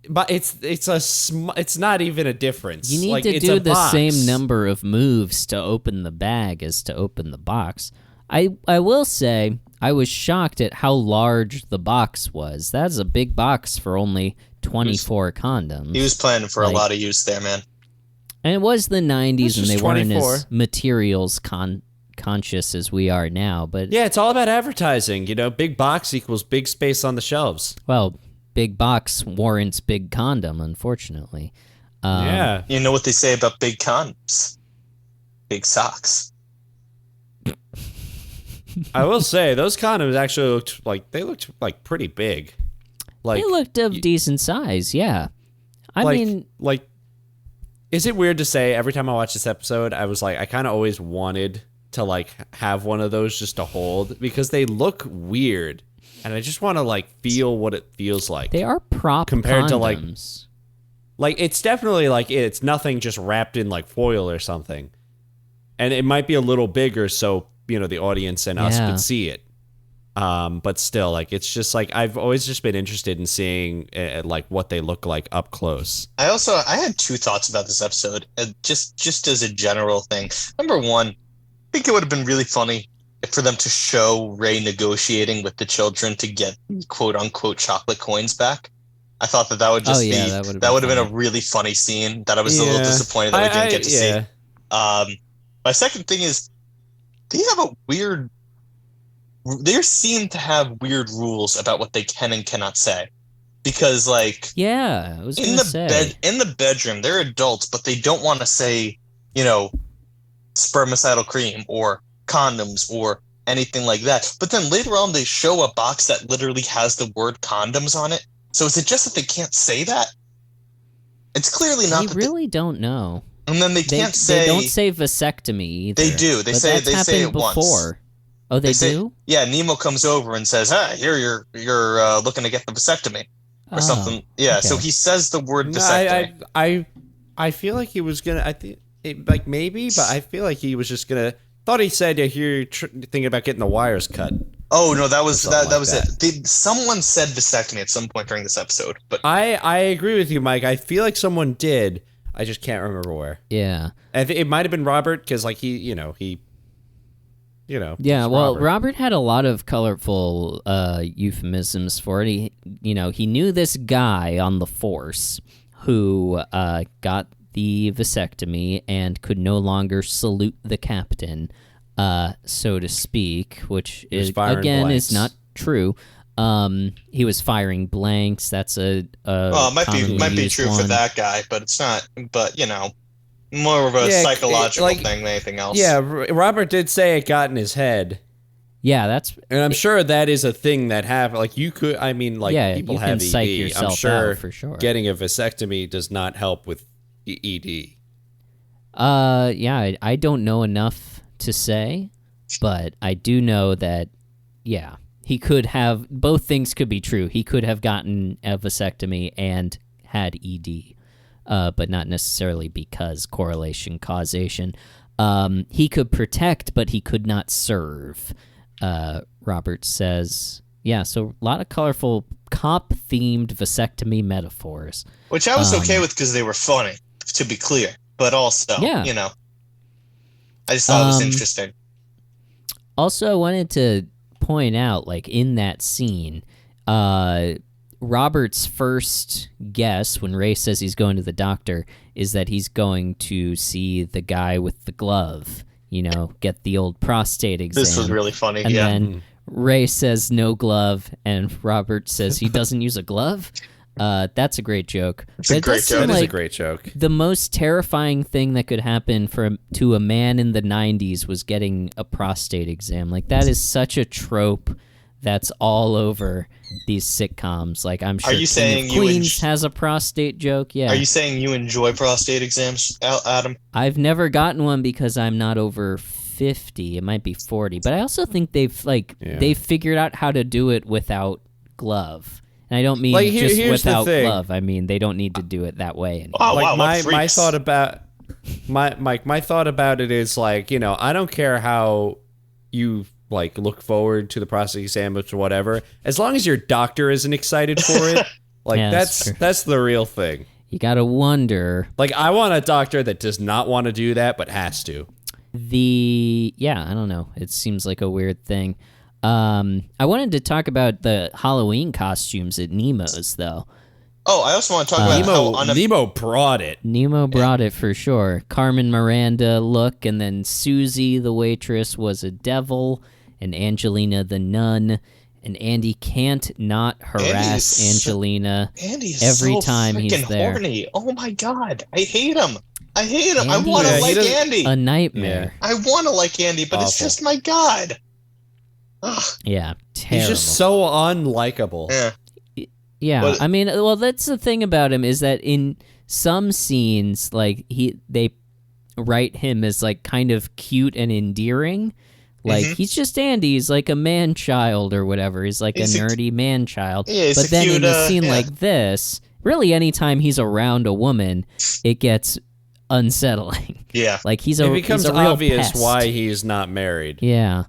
but it's not even a difference. You need to do the same number of moves to open the bag as to open the box. I will say I was shocked at how large the box was. That's a big box for only 24 condoms. He was planning for a lot of use there, man. And it was the 90s, and they 24. weren't as materials conscious as we are now. But yeah, it's all about advertising. Big box equals big space on the shelves. Well, big box warrants big condom, unfortunately. Yeah. You know what they say about big condoms? Big socks. I will say, those condoms actually looked pretty big. They looked of decent size, yeah. I mean... Is it weird to say every time I watch this episode, I was like, I kind of always wanted to have one of those just to hold because they look weird. and I just want to like feel what it feels like. They are prop compared condoms. to like it's definitely like it's nothing just wrapped in like foil or something, and it might be a little bigger so the audience and us could see it. But still, like it's just like I've always just been interested in seeing like what they look like up close. I had two thoughts about this episode, just as a general thing. Number one, I think it would have been really funny for them to show Ray negotiating with the children to get quote unquote chocolate coins back. I thought that would just that would have been a really funny scene that I was a little disappointed that we didn't get to see. My second thing is they seem to have weird rules about what they can and cannot say, because like I was in the bedroom they're adults, but they don't want to say spermicidal cream or condoms or anything like that. But then later on they show a box that literally has the word condoms on it. So is it just that they can't say that? It's clearly not. They really don't know. And then they can't say. They don't say vasectomy either. They do. They say it before. Once. Oh, they do? Yeah, Nemo comes over and says, "Hi, here you're looking to get the vasectomy or something." Yeah, okay. So he says the word vasectomy. I feel like he was gonna. I think like maybe, but I feel like he was just gonna. Thought he said, "Yeah, here you're thinking about getting the wires cut." Oh no, that was it. Someone said vasectomy at some point during this episode, but I agree with you, Mike. I feel like someone did. I just can't remember where. Yeah, it might have been Robert because like he. Yeah, well, Robert had a lot of colorful euphemisms for it. He knew this guy on the force who got the vasectomy and could no longer salute the captain, so to speak, which is not true. He was firing blanks. That's a might be true for that guy, but it's not. But more of a psychological thing than anything else. Yeah, Robert did say it got in his head. Yeah, and I'm sure that is a thing that happened. Like you could, people have ED. I'm sure, for sure getting a vasectomy does not help with ED. I don't know enough to say, but I do know that, he could have, both things could be true. He could have gotten a vasectomy and had ED. But not necessarily because correlation, causation. He could protect, but he could not serve, Robert says. Yeah, so a lot of colorful cop-themed vasectomy metaphors. Which I was okay with because they were funny, to be clear. But also, I just thought it was interesting. Also, I wanted to point out, like, in that scene, Robert's first guess when Ray says he's going to the doctor is that he's going to see the guy with the glove, get the old prostate exam. This was really funny, and then Ray says no glove, and Robert says he doesn't use a glove. That's a great joke. It's a great joke. That is a great joke. The most terrifying thing that could happen to a man in the 90s was getting a prostate exam. Like, that is such a trope that's all over these sitcoms. Like, I'm sure King of Queens has a prostate joke. Yeah. Are you saying you enjoy prostate exams, Adam? I've never gotten one because I'm not over 50. It might be 40. But I also think they've figured out how to do it without glove. And I don't mean just without glove. I mean, they don't need to do it that way anymore. Oh, wow, my thought about my thought about it is like, I don't care how you like look forward to the prostate exam or whatever, as long as your doctor isn't excited for it. Like that's the real thing. You gotta wonder. Like, I want a doctor that does not want to do that but has to. I don't know. It seems like a weird thing. I wanted to talk about the Halloween costumes at Nemo's, though. Oh, I also want to talk about Nemo brought it. Nemo brought it for sure. Carmen Miranda look, and then Susie, the waitress, was a devil, and Angelina the nun, and Andy can't not harass Angelina every time he's there. Horny. Oh my god, I hate him. I want to like Andy. A nightmare. I want to like Andy, but it's just my god. Ugh. Yeah, terrible. He's just so unlikable. Yeah. Yeah, I mean, well, that's the thing about him is that in some scenes, like they write him as like kind of cute and endearing. Like, he's just Andy. He's like a man-child or whatever. He's like He's a nerdy man-child. Yeah, he's but a then cute, in a scene yeah. like this, really anytime he's around a woman, it gets unsettling. Yeah. Like, he's It becomes he's a real obvious pest. why he's not married. Yeah.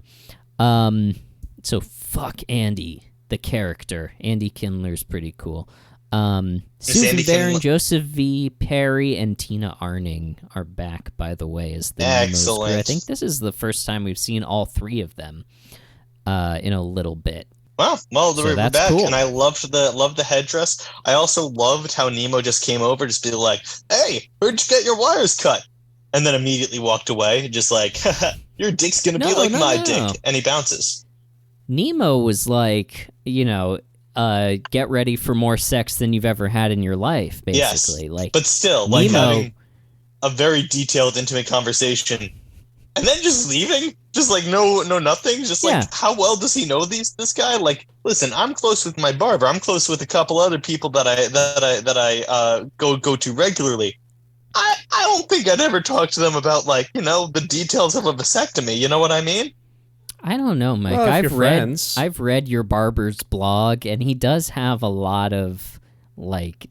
So fuck Andy, the character. Andy Kindler's pretty cool. Susan Andy Barron, Kindler- Joseph V. Perry, and Tina Arning are back, by the way, as the Nemo's crew. I Excellent. think this is the first time we've seen all three of them in a little bit. Well, So we're that's back, cool. and I loved the headdress. I also loved how Nemo just came over, just be like, "Hey, where'd you get your wires cut?" And then immediately walked away, just like, "Your dick's gonna be like my dick," and he bounces. Nemo was like, get ready for more sex than you've ever had in your life, basically. Yes, like, but still, like Nemo- having a very detailed, intimate conversation, and then just leaving, just like no nothing, just like Yeah. how well does he know this guy? Like, listen, I'm close with my barber. I'm close with a couple other people that I go to regularly. I don't think I'd ever talk to them about the details of a vasectomy. You know what I mean? I don't know, Mike. Well, if you're friends. I've read your barber's blog, and he does have a lot of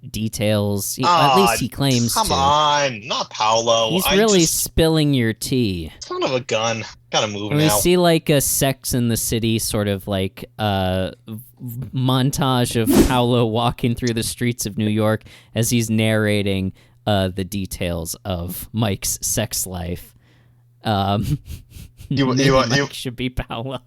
details. At least he claims Come to. on, not Paolo. He's really spilling your tea. son of a gun. Gotta move When we now. see a Sex in the City sort of montage of Paolo walking through the streets of New York as he's narrating the details of Mike's sex life. Maybe Mike should be Paolo.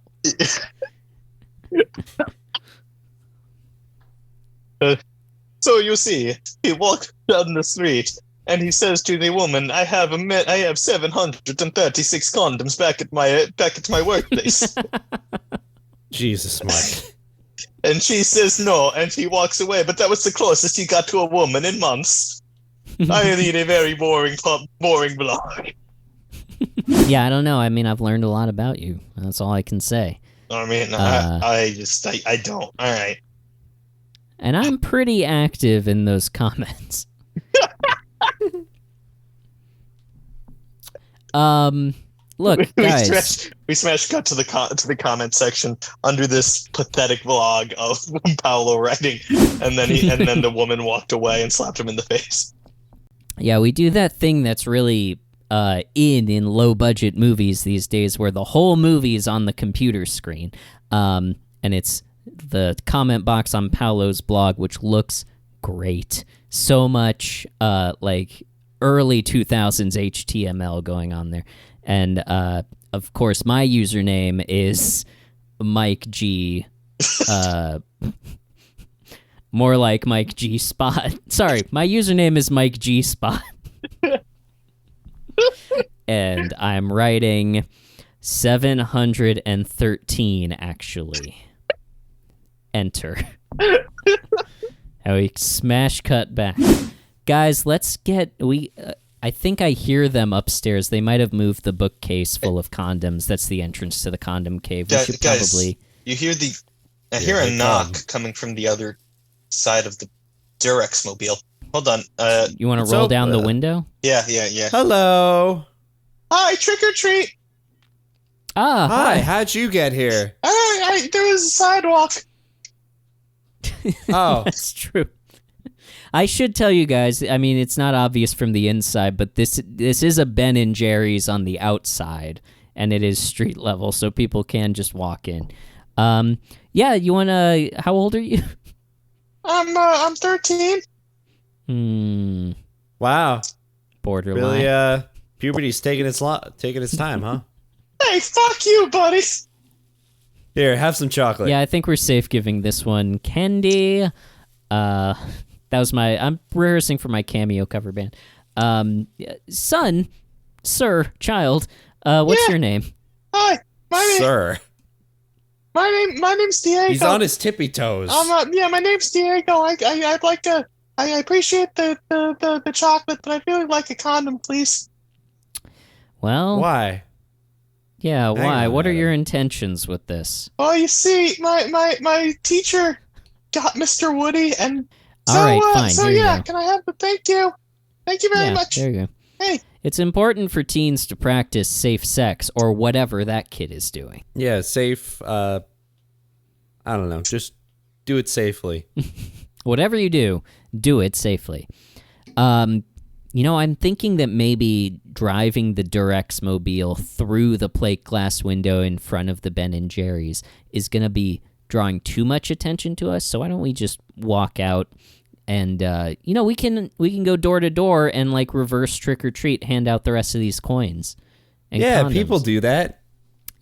So you see, he walks down the street and he says to the woman, "I have 736 condoms back at my workplace." Jesus, Mike. And she says no, and he walks away. But that was the closest he got to a woman in months. I lead a very boring blog. Yeah, I don't know. I mean, I've learned a lot about you. That's all I can say. I mean, I don't. All right. And I'm pretty active in those comments. Look, guys. We smash cut to the comment section under this pathetic vlog of Paolo writing, and then the woman walked away and slapped him in the face. Yeah, we do that thing that's really in low budget movies these days, where the whole movie is on the computer screen, and it's the comment box on Paolo's blog, which looks great. So much early 2000s HTML going on there. And of course, my username is Mike G. More like Mike G Spot. Sorry, my username is Mike G Spot. And I'm writing 713 actually. Enter. How we smash cut back. Guys, let's get I think I hear them upstairs. They might have moved the bookcase full of condoms. That's the entrance to the condom cave. We should Guys, probably. You hear I hear a knock coming from the other side of the Durex mobile. Hold on. You want to roll down the window? Yeah. Hello. Hi, trick or treat. Ah, Hi, how'd you get here? There was a sidewalk. Oh. That's true. I should tell you guys, I mean, it's not obvious from the inside, but this is a Ben and Jerry's on the outside, and it is street level, so people can just walk in. Yeah, you want to... How old are you? I'm 13. Wow. Borderline. Really, puberty's taking its time, huh? Hey, fuck you, buddy. Here, have some chocolate. Yeah, I think we're safe giving this one candy. That was I'm rehearsing for my cameo cover band. Son, sir, child, what's your name? Hi, Sir. my name's Diego. He's on his tippy toes. Yeah, my name's Diego. I'd like to. I appreciate the chocolate, but I'd really like a condom, please. Well, Why? yeah, Hang why? on, What are Adam. your intentions with this? Oh, you see, my teacher got Mr. Woody, and so All right, fine. so here you yeah, go. can I have the thank you? Thank you very Yeah, much. there you go. Hey. It's important for teens to practice safe sex or whatever that kid is doing. Yeah, safe. I don't know. Just do it safely. Whatever you do it safely. I'm thinking that maybe driving the Durex mobile through the plate glass window in front of the Ben & Jerry's is going to be drawing too much attention to us. So why don't we just walk out and, we can go door to door and like reverse trick or treat, hand out the rest of these coins. And yeah, condoms. people do that.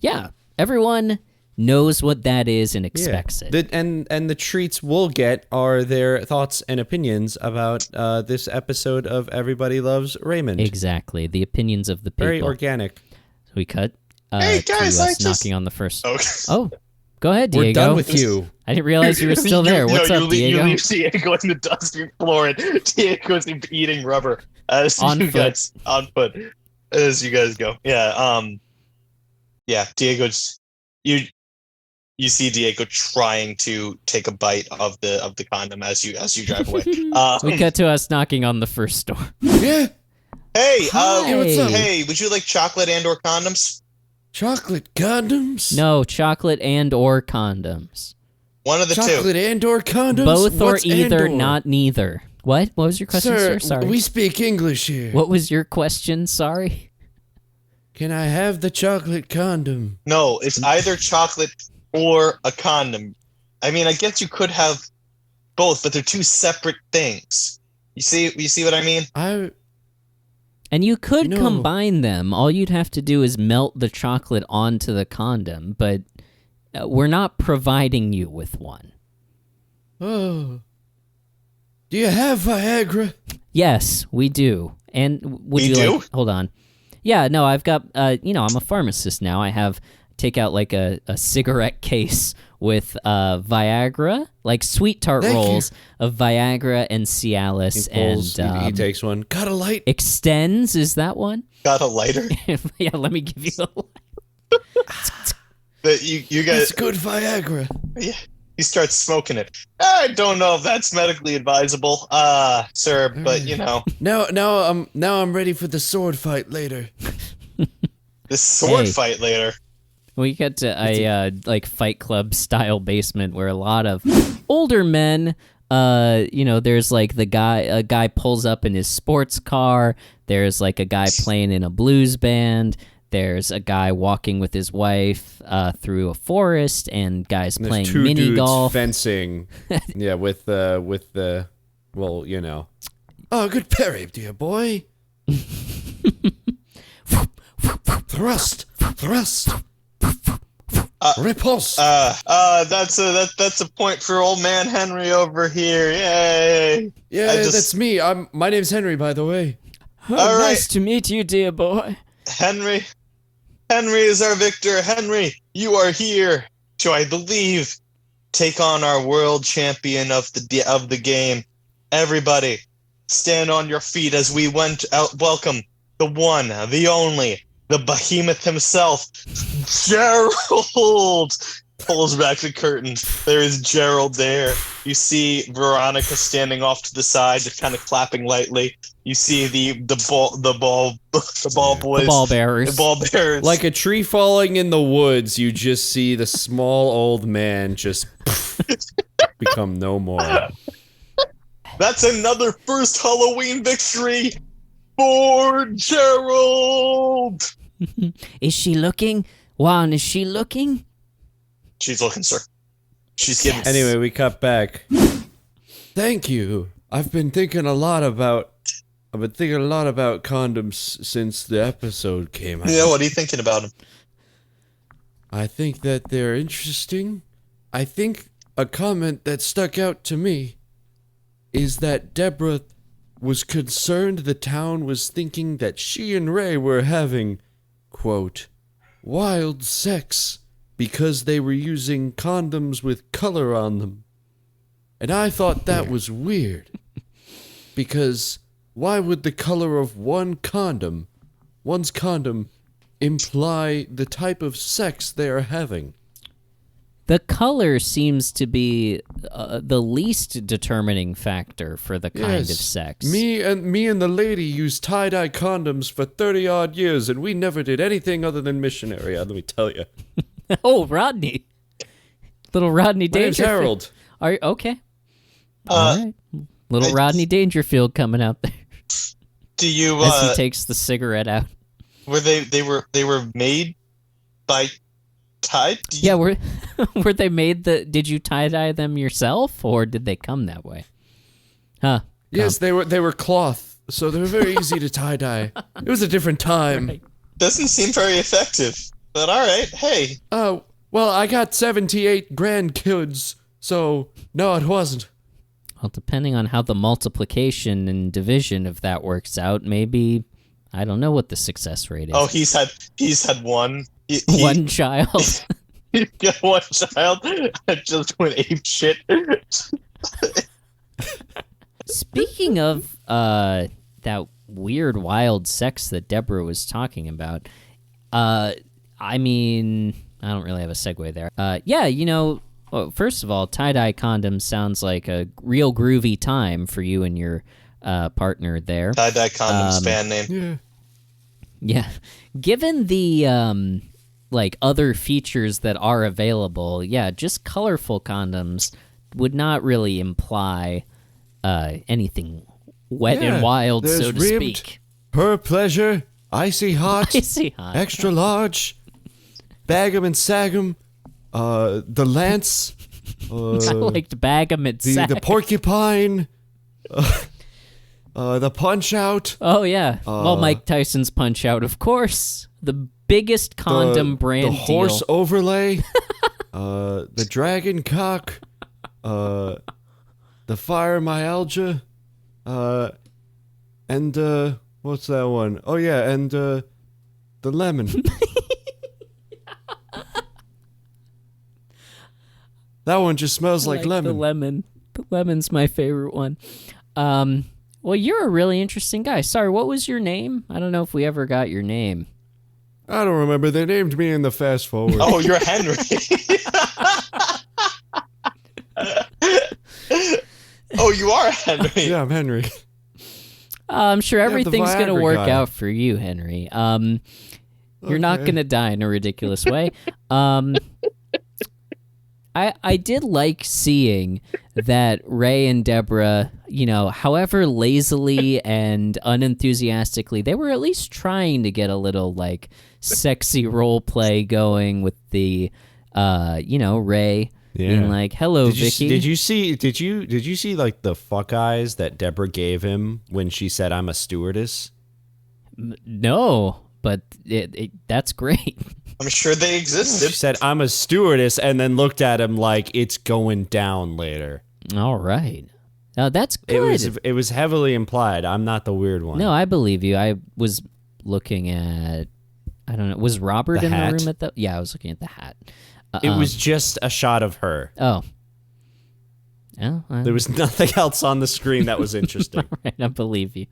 Yeah, everyone knows what that is and expects it. And the treats we'll get are their thoughts and opinions about this episode of Everybody Loves Raymond. Exactly, the opinions of the people. Very organic. So we cut Hey, guys, to I us just- knocking on the first... Okay. Oh, go ahead, Diego. We're done with you. I didn't realize you were still there. What's up, Diego? You leave Diego in the dusty floor, and Diego's eating rubber as On you foot. guys on foot as you guys go. Yeah. Diego's you see Diego trying to take a bite of the condom as you drive away. We cut to us knocking on the first door. Yeah. Hey, Hi. What's up? hey, would you like chocolate and/or condoms? Chocolate condoms? No, chocolate and or condoms. One of the Chocolate and or condoms? Both or What's either, and/or? not neither. What? What was your question, sir? Sorry. we speak English here. What was your question? Sorry. Can I have the chocolate condom? two. No, it's either chocolate or a condom. I mean, I guess you could have both, but they're two separate things. You see what I mean? And you could No. combine them. All you'd have to do is melt the chocolate onto the condom, but we're not providing you with one. Oh. Do you have Viagra? Yes, we do. And would We you do? like... Hold on. Yeah, no, I've got, I'm a pharmacist now. I take out like a cigarette case with Viagra, like sweet tart Thank you. rolls of Viagra and Cialis and he takes one. Got a light? Extends, is that one? Got a lighter? Yeah, let me give you a That you guys It's good Viagra. Yeah, he starts smoking it. I don't know if that's medically advisable, sir, but you know, Now I'm ready for the sword fight later. this sword Hey. fight later. We get to a like Fight Club style basement where a lot of older men, there's like a guy pulls up in his sports car. There's like a guy playing in a blues band. There's a guy walking with his wife through a forest, and guys There's playing two mini dudes golf. fencing. Yeah, with the well, you know. Oh, good parry, dear boy. Thrust. Repulse. That's a point for old man Henry over here. Yay! yeah, I just- that's me. My name's Henry, by the way. All right. Nice to meet you, dear boy. Henry is our victor. Henry, you are here to, I believe, take on our world champion of the game. Everybody, stand on your feet as we went out. Welcome the one, the only, the Behemoth himself, Gerald. Pulls back the curtain. There is Gerald there. You see Veronica standing off to the side, just kind of clapping lightly. You see the ball boys, The ball bearers. the ball bearers. Like a tree falling in the woods, you just see the small old man just become no more. That's another first Halloween victory for Gerald. Is she looking? Juan, is she looking? She's looking, sir. She's giving. Yes. Anyway, we cut back. Thank you. I've been thinking a lot about condoms since the episode came out. Yeah, what are you thinking about him? I think that they're interesting. I think a comment that stuck out to me is that Deborah was concerned the town was thinking that she and Ray were having, quote, wild sex because they were using condoms with color on them. And I thought that was weird. Because why would the color of one's condom, imply the type of sex they are having? The color seems to be the least determining factor for the kind of sex. Me and the lady used tie-dye condoms for 30-odd years, and we never did anything other than missionary, let me tell you. Oh, Rodney. Little Rodney My name's Dangerfield. Harold. Okay. All right. Little Rodney Dangerfield coming out there. Do you as he takes the cigarette out. Were they were made by Tide? Yeah, were they made did you tie-dye them yourself, or did they come that way? Huh. Yes, they were cloth, so they were very easy to tie-dye. It was a different time. Right. Doesn't seem very effective, but all right. Hey. Oh, well, I got 78 grandkids, so no, it wasn't. Well, depending on how the multiplication and division of that works out, maybe I don't know what the success rate is. Oh, he's had one. One child. He got one child. I just went ape shit. Speaking of that weird, wild sex that Deborah was talking about, I mean, I don't really have a segue there. Yeah, well, first of all, tie-dye condoms sounds like a real groovy time for you and your partner there. Tie-dye condoms fan name. Yeah. Yeah. Given the other features that are available, yeah, just colorful condoms would not really imply anything wet and wild, so to ribbed, speak. Per pleasure, icy hot, Icy hot. extra large, bag 'em and sag 'em, the lance, I liked bag 'em and the sack. porcupine, the punch out. Oh yeah, well, Mike Tyson's Punch Out, of course, the biggest condom brand the horse deal. overlay, the dragon cock, the fibromyalgia, and what's that one? Oh yeah, and the lemon. That one just smells like lemon. The lemon. The lemon's my favorite one. Well, you're a really interesting guy. Sorry, what was your name? I don't know if we ever got your name. I don't remember. They named me in the fast forward. Oh, you're Henry. Oh, you are Henry. Yeah, I'm Henry. I'm sure everything's going to Viagra work guy. out for you, Henry. You're not Okay. going to die in a ridiculous way. I did like seeing that Ray and Deborah, however lazily and unenthusiastically, they were at least trying to get a little sexy role play going with the, Ray being like, "Hello, Vicky." Did you see the fuck eyes that Deborah gave him when she said I'm a stewardess? No, but that's great. I'm sure they She existed. said I'm a stewardess and then looked at him like it's going down later. All right. That's good. It was heavily implied. I'm not the weird one. No, I believe you. I was looking at, I don't know, was Robert The in hat? the room at the? Yeah, I was looking at the hat. It was just a shot of her. Oh. Oh, There was nothing else on the screen that was interesting. right, I believe you.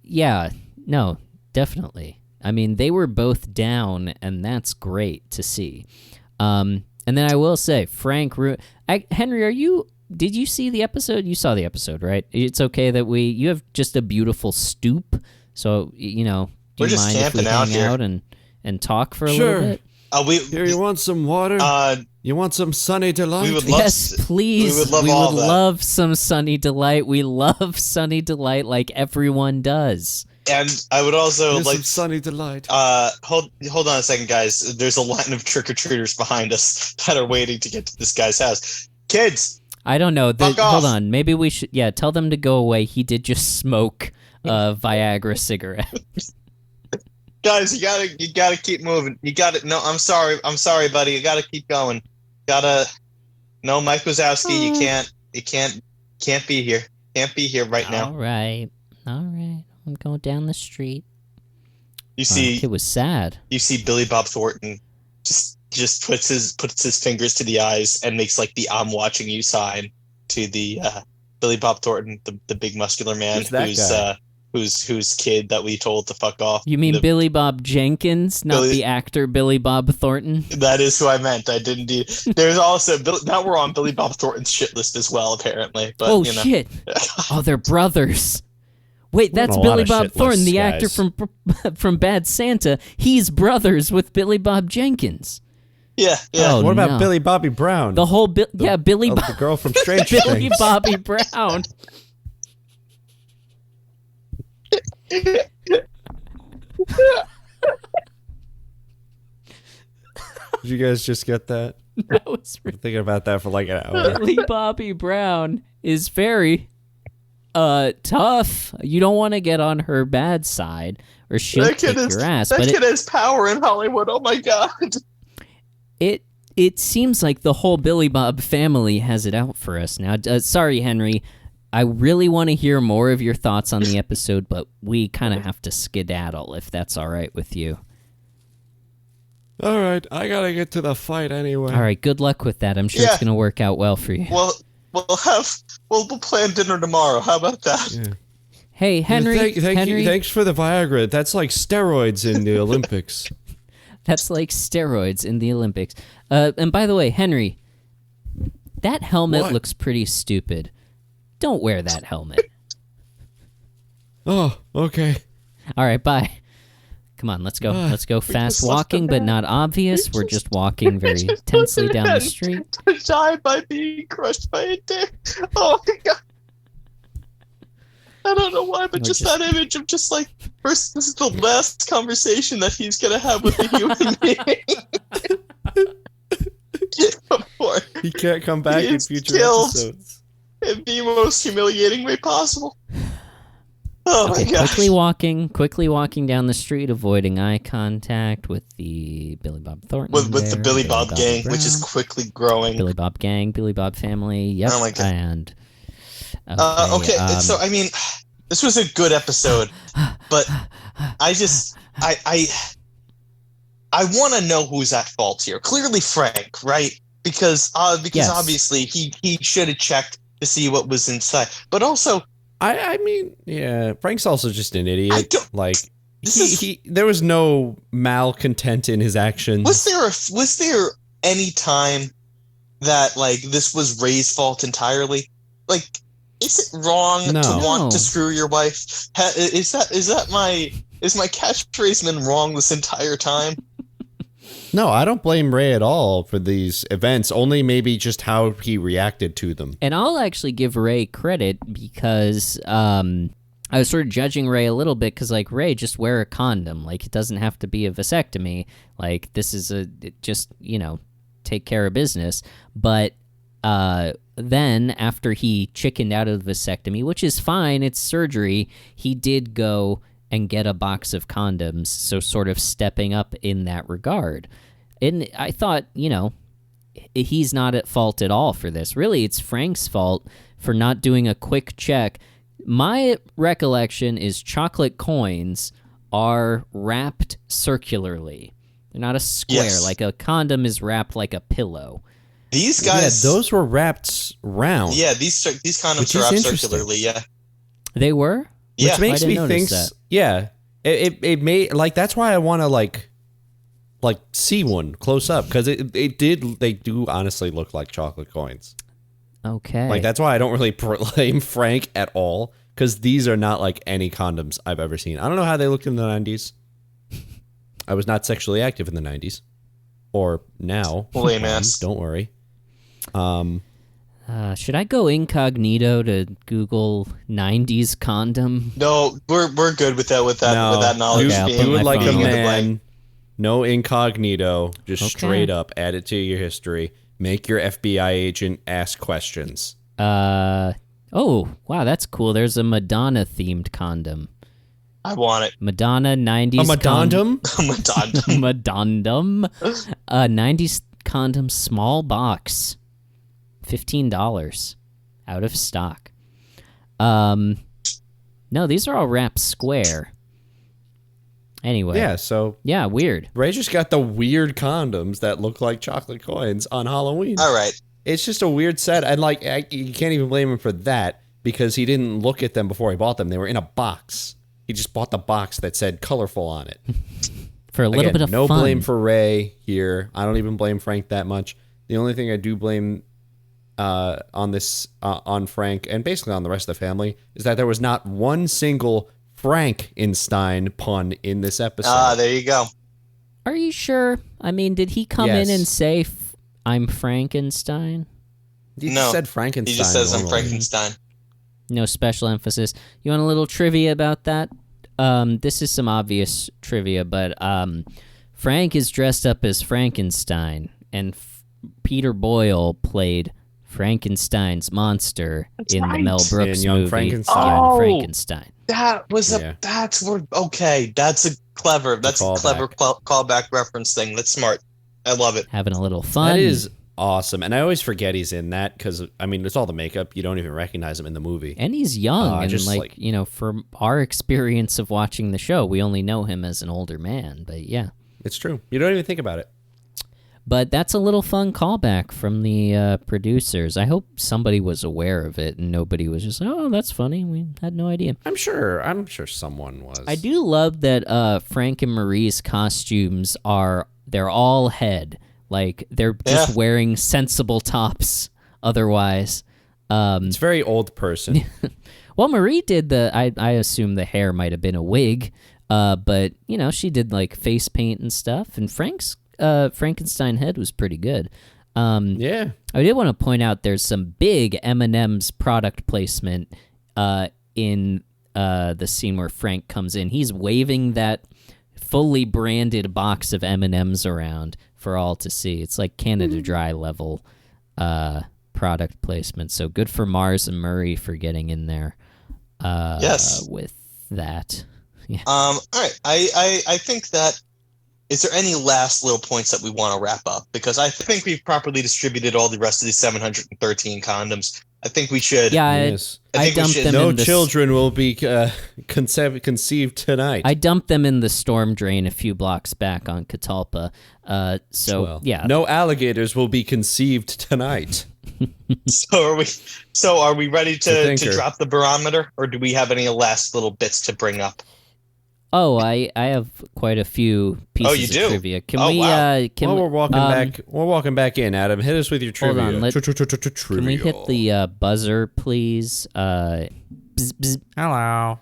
Yeah, no, definitely. I mean, they were both down, and that's great to see. And then I will say, Frank, Henry, did you see the episode? You saw the episode, right? It's okay that you have just a beautiful stoop, so, do We're you just mind if we camping out hang here. out and talk for a Sure. little bit? Here, you want some water? You want some Sunny Delight? we would love. Yes, please. We would love all that. love some Sunny Delight. We love Sunny Delight like everyone does. And I would also Here's like. some Sunny Delight. Hold on a second, guys. There's a line of trick or treaters behind us that are waiting to get to this guy's house. Kids, I don't know. Fuck off. Hold on. Maybe we should. Yeah, tell them to go away. He did just smoke a Viagra cigarette. guys, you gotta keep moving. You gotta. No, I'm sorry, buddy. You gotta keep going. No, Mike Wazowski. You can't be here. Can't be here right now. All right. I'm going down the street. You see, it was sad. you see Billy Bob Thornton just puts his fingers to the eyes and makes like the "I'm watching you" sign to the Billy Bob Thornton, the big muscular man Who's that who's guy? whose kid that we told to fuck off. You mean Billy Bob Jenkins, not the actor Billy Bob Thornton? That is who I meant. I didn't. There's also now we're on Billy Bob Thornton's shit list as well, apparently. But, shit! Oh, they're brothers. Wait, that's Billy Bob Thornton, the actor from Bad Santa. He's brothers with Billy Bob Jenkins. Yeah. Oh, what about Billy Bobby Brown? The whole Billy the girl from Stranger Things. Billy Bobby Brown. Did you guys just get that? That was I'm thinking about that for like an hour. Billy Bobby Brown is very tough. You don't want to get on her bad side or she'll kick your ass. That kid has power in Hollywood. Oh my god. It seems like the whole Billy Bob family has it out for us now. Sorry, Henry. I really want to hear more of your thoughts on the episode, but we kind of have to skedaddle if that's all right with you. All right, I gotta get to the fight anyway. All right, good luck with that. I'm sure it's gonna work out well for you. Well, we'll plan dinner tomorrow. How about that? Yeah. Hey, Henry. Henry. Thanks for the Viagra. That's like steroids in the Olympics. That's like steroids in the Olympics. And by the way, Henry, that helmet looks pretty stupid. Don't wear that helmet. Oh, okay. All right, bye. Come on, let's go. Let's go fast walking, but not obvious. We're just walking very tensely down the street. To die by being crushed by a dick. Oh my god. I don't know why, but just that image of just like, first, this is the last conversation that he's going to have with a human being. Before he can't come back in future episodes. In the most humiliating way possible. Oh my god. Quickly walking down the street, avoiding eye contact with the Billy Bob Thornton. With the Billy Bob gang, which is quickly growing. Billy Bob gang, Billy Bob family, yep. Oh my god. And so I mean, this was a good episode, but I want to know who's at fault here. Clearly Frank, right? Because obviously he should have checked to see what was inside. But also, I mean, yeah, Frank's also just an idiot. There was no malcontent in his actions. Was there any time that like this was Ray's fault entirely? Like, is it wrong to want to screw your wife? Is my catchphrase been wrong this entire time? No, I don't blame Ray at all for these events, only maybe just how he reacted to them. And I'll actually give Ray credit because I was sort of judging Ray a little bit because, like, Ray, just wear a condom. Like, it doesn't have to be a vasectomy. Like, this is take care of business. But then after he chickened out of the vasectomy, which is fine, it's surgery, he did go and get a box of condoms, so sort of stepping up in that regard. And I thought, he's not at fault at all for this. Really, it's Frank's fault for not doing a quick check. My recollection is chocolate coins are wrapped circularly. They're not a square, like a condom is wrapped like a pillow. These guys... Yeah, those were wrapped round. Yeah, these condoms are wrapped circularly, yeah. They were? Which makes me think, yeah, it may, like, that's why I want to, like see one close up, because they do honestly look like chocolate coins. Okay. Like, that's why I don't really blame Frank at all, because these are not like any condoms I've ever seen. I don't know how they looked in the 90s. I was not sexually active in the 90s. Or now. Lame ass. Don't worry. Should I go incognito to Google 90s condom? No, we're good with that knowledge. Do it like a man. No incognito. Just straight up add it to your history. Make your FBI agent ask questions. Oh, wow, that's cool. There's a Madonna themed condom. I want it. Madonna 90s A Madondum? Madondum. 90s condom small box. $15 out of stock. No, these are all wrapped square. Anyway. Yeah, so. Yeah, weird. Ray just got the weird condoms that look like chocolate coins on Halloween. All right. It's just a weird set. And, like, you can't even blame him for that because he didn't look at them before he bought them. They were in a box. He just bought the box that said colorful on it. For a little bit of no fun. blame for Ray here. I don't even blame Frank that much. The only thing I do blame on Frank and basically on the rest of the family is that there was not one single Frankenstein pun in this episode. There you go. Are you sure? I mean, did he come in Yes. and say, I'm Frankenstein? He No. just said Frankenstein. He just says I'm normally. Frankenstein. No special emphasis. You want a little trivia about that? This is some obvious trivia, but Frank is dressed up as Frankenstein, and Peter Boyle played Frankenstein's monster in the Mel Brooks In Young movie Frankenstein. Young Oh. Frankenstein. That was Yeah. okay. That's a clever callback. callback reference thing. That's smart. I love it. Having a little fun. That is awesome. And I always forget he's in that because, I mean, it's all the makeup. You don't even recognize him in the movie. And he's young, and just like- from our experience of watching the show, we only know him as an older man. But yeah, It's true. You don't even think about it. but that's a little fun callback from the producers. I hope somebody was aware of it and nobody was just, oh, that's funny. We had no idea. I'm sure someone was. I do love that Frank and Marie's costumes they're all head. Like, they're just wearing sensible tops otherwise. It's very old person. Well, Marie did I assume the hair might have been a wig, but, she did, like, face paint and stuff. And Frank's Frankenstein head was pretty good. Yeah. I did want to point out there's some big M&M's product placement in the scene where Frank comes in. He's waving that fully branded box of M&M's around for all to see. It's like Canada Dry level product placement. So good for Mars and Murray for getting in there. Yes. With that. Yeah. All right. I think that. Is there any last little points that we want to wrap up? Because I think we've properly distributed all the rest of these 713 condoms. I think we should. Yeah, Yes. I think we dumped should- them No in the children will be conceived tonight. I dumped them in the storm drain a few blocks back on Catalpa. Well, yeah. No alligators will be conceived tonight. So are we ready to thinker. drop the barometer, or do we have any last little bits to bring up? Oh, I have quite a few pieces you do? of trivia. Can Oh, we? wow. Can We're we, walking back. We're walking back in, Adam. Hit us with your Hold trivia. on, Can we hit the buzzer, please? Bzz, bzz. Hello.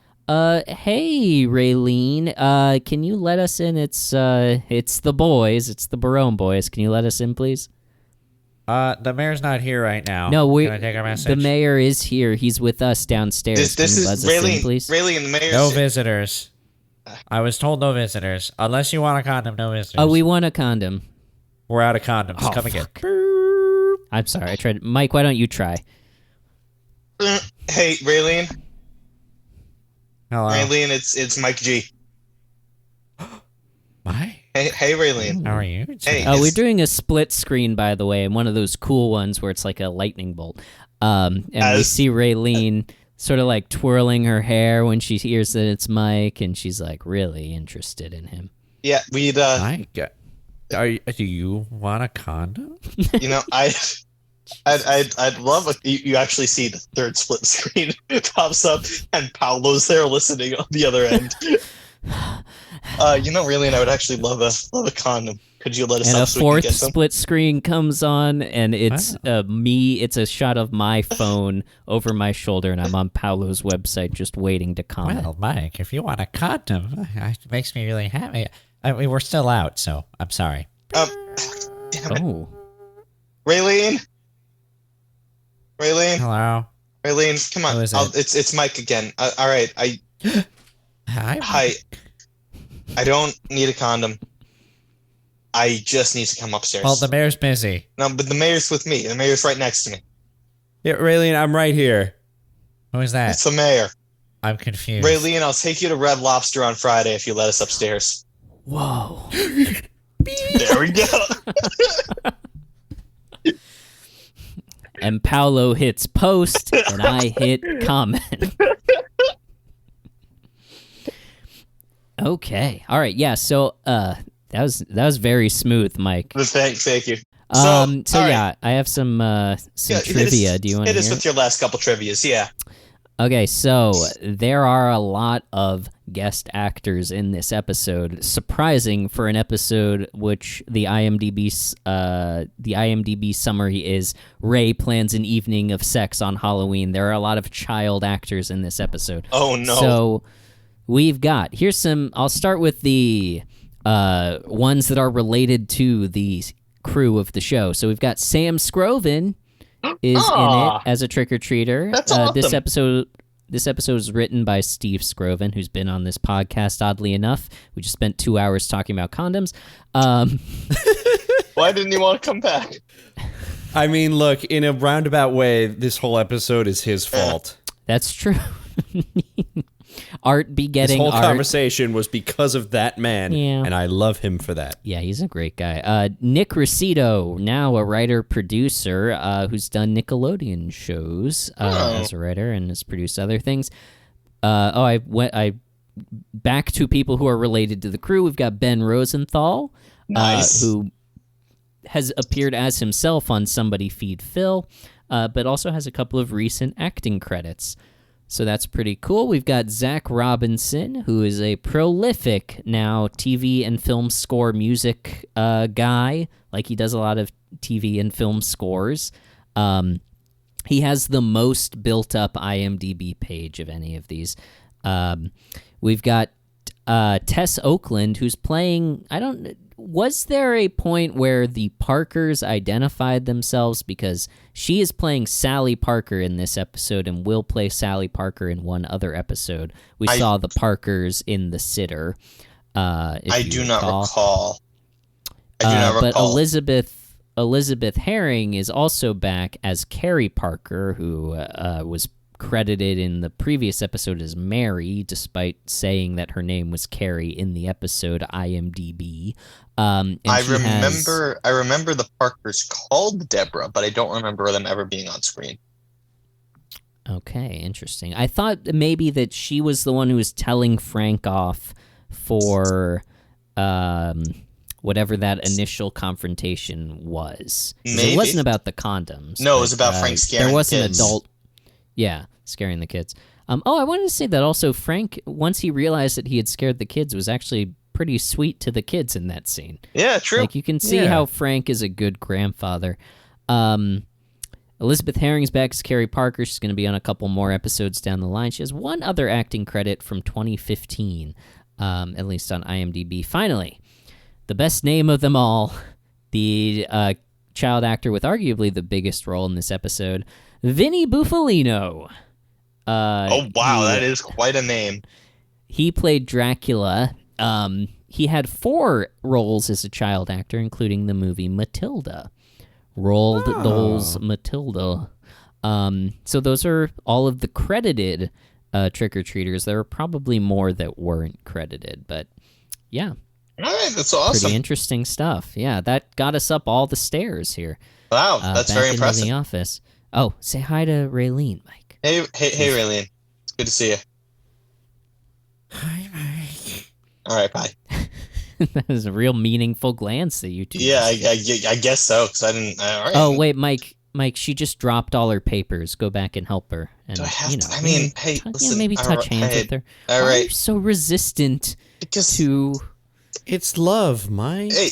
Hey, Raylene. Can you let us in? It's the boys. It's the Barone Boys. Can you let us in, please? The mayor's not here right now. No, Can I take a message? the mayor is here. He's with us downstairs. This Can you is buzz us in, Raylene. please? Raylene, the mayor's No visitors. I was told no visitors. Unless you want a condom, no visitors. Oh, we want a condom. We're out of condoms. Oh, Come again. fuck. I'm sorry. I tried. Mike, why don't you try? Hey, Raylene. Hello. Raylene, it's Mike G. Hi. Hey, Raylene. How are you? Hey. We're It's- doing a split screen, by the way, and one of those cool ones where it's like a lightning bolt. And we As- see Raylene sort of like twirling her hair when she hears that it's Mike, and she's like really interested in him. Yeah, we'd. Hi. Do you want a condom? You know, I'd love if you actually see the third split screen pops up and Paolo's there listening on the other end. Really, and I would actually love a condom. Could you let us And up a so we can fourth get some? split screen comes on, and it's me. It's a shot of my phone over my shoulder, and I'm on Paolo's website just waiting to comment. Well, Mike, if you want a condom, it makes me really happy. I mean, we're still out, so I'm sorry. Damn it. Oh, Raylene, Hello. Raylene, come on. Who is it? It's Mike again. All right, Hi. hi. I don't need a condom. I just need to come upstairs. Well, the mayor's busy. No, but the mayor's with me. The mayor's right next to me. Yeah, Raylene, I'm right here. Who is that? It's the mayor. I'm confused. Raylene, I'll take you to Red Lobster on Friday if you let us upstairs. whoa! There we go. And Paolo hits post, and I hit comment. Okay, all right, yeah. So, that was very smooth, Mike. Thank you. So all right. yeah, I have some Yeah, trivia. Do you want to hit us hear? with your last couple trivias? Yeah. Okay, so there are a lot of guest actors in this episode. Surprising for an episode which the IMDb summary is Ray plans an evening of sex on Halloween. There are a lot of child actors in this episode. Oh no! So here's some. I'll start with the ones that are related to the crew of the show. So we've got Sam Scroven is in it as a trick-or-treater. That's awesome. This episode is written by Steve Scroven, who's been on this podcast, oddly enough. We just spent 2 hours talking about condoms. Why didn't he want to come back? I mean, look, in a roundabout way, this whole episode is his fault. That's true. Art begetting This whole art. conversation was because of that man, and I love him for that. Yeah, he's a great guy. Nick Rosito, now a writer-producer who's done Nickelodeon shows as a writer and has produced other things. I back to people who are related to the crew. We've got Ben Rosenthal, who has appeared as himself on Somebody Feed Phil, but also has a couple of recent acting credits. So that's pretty cool. We've got Zach Robinson, who is a prolific now TV and film score music guy. Like, he does a lot of TV and film scores. He has the most built-up IMDb page of any of these. We've got Tess Oakland, who's playing... Was there a point where the Parkers identified themselves? Because she is playing Sally Parker in this episode and will play Sally Parker in one other episode. We saw the Parkers in The Sitter. I do not recall. But Elizabeth Herring is also back as Carrie Parker, who was credited in the previous episode as Mary, despite saying that her name was Carrie in the episode IMDb. I remember the Parkers called Deborah, but I don't remember them ever being on screen. Okay, interesting. I thought maybe that she was the one who was telling Frank off for whatever that initial confrontation was. Maybe. It wasn't about the condoms. No, it was about Frank scaring there was the an kids. adult. Yeah, scaring the kids. I wanted to say that also Frank, once he realized that he had scared the kids, was actually pretty sweet to the kids in that scene. Yeah, true. Like, you can see how Frank is a good grandfather. Elizabeth Herring's back as Carrie Parker. She's going to be on a couple more episodes down the line. She has one other acting credit from 2015, at least on IMDb. Finally, the best name of them all, the child actor with arguably the biggest role in this episode, Vinny Buffalino. Oh, wow, that is quite a name. He played Dracula. He had 4 roles as a child actor, including the movie Matilda. Roald Dahl's Matilda. So those are all of the credited trick-or-treaters. There are probably more that weren't credited, but yeah. All right, that's awesome. Pretty interesting stuff. Yeah, that got us up all the stairs here. Wow, that's back very into impressive. the office. Oh, say hi to Raylene, Mike. Hey, Raylene. It's good to see you. Hi, Mike. All right, bye. That was a real meaningful glance that you two. Yeah, I guess so, because I didn't. All right. Oh wait, Mike, she just dropped all her papers. Go back and help her. And, Do I have to? I maybe mean, hey, listen. maybe touch hands with her. All Why are right. you so resistant Because to? It's love, Mike. hey,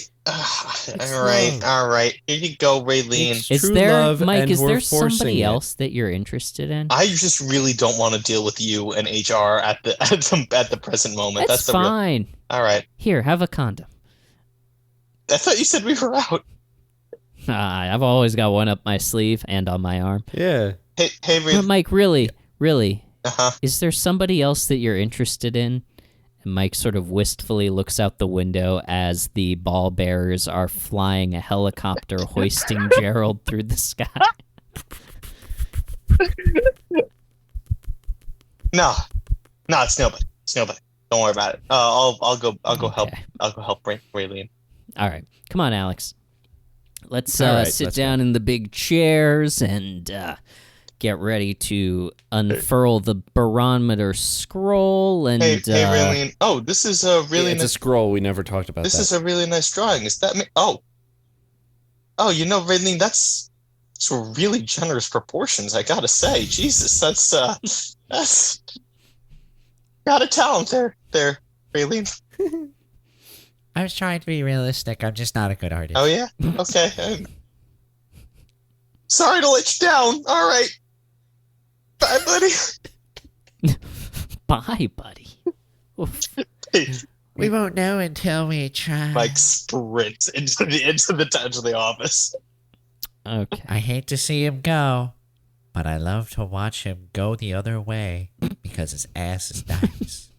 all right. Here you go, Raylene. It's Is true there, love, Mike? and Is we're there forcing somebody it. else that you're interested in? I just really don't want to deal with you and HR at the present moment. That's the real. fine. All right. Here, have a condom. I thought you said we were out. I've always got one up my sleeve and on my arm. Yeah. Hey, But Raylene. Mike, really, Uh-huh. is there somebody else that you're interested in? And Mike sort of wistfully looks out the window as the ball bearers are flying a helicopter hoisting Gerald through the sky. No, it's nobody. It's nobody. Don't worry about it. I'll go help. Okay. I'll go help Raylene. All right. Come on, Alex. Let's All right, sit let's down in the big chairs and get ready to unfurl the barometer scroll. And Hey, Raylene. Oh, this is a really It's a nice. scroll. We never talked about This that. is a really nice drawing. Is that me? Oh, you know, Raylene, it's really generous proportions. I gotta say, Jesus, that's That's got a talent there, Raylene. I was trying to be realistic. I'm just not a good artist. Oh yeah. Okay. Sorry to let you down. All right. Bye, buddy. Bye, buddy. Oof. We won't know until we try. Mike sprints into the office. Okay. I hate to see him go, but I love to watch him go the other way because his ass is nice.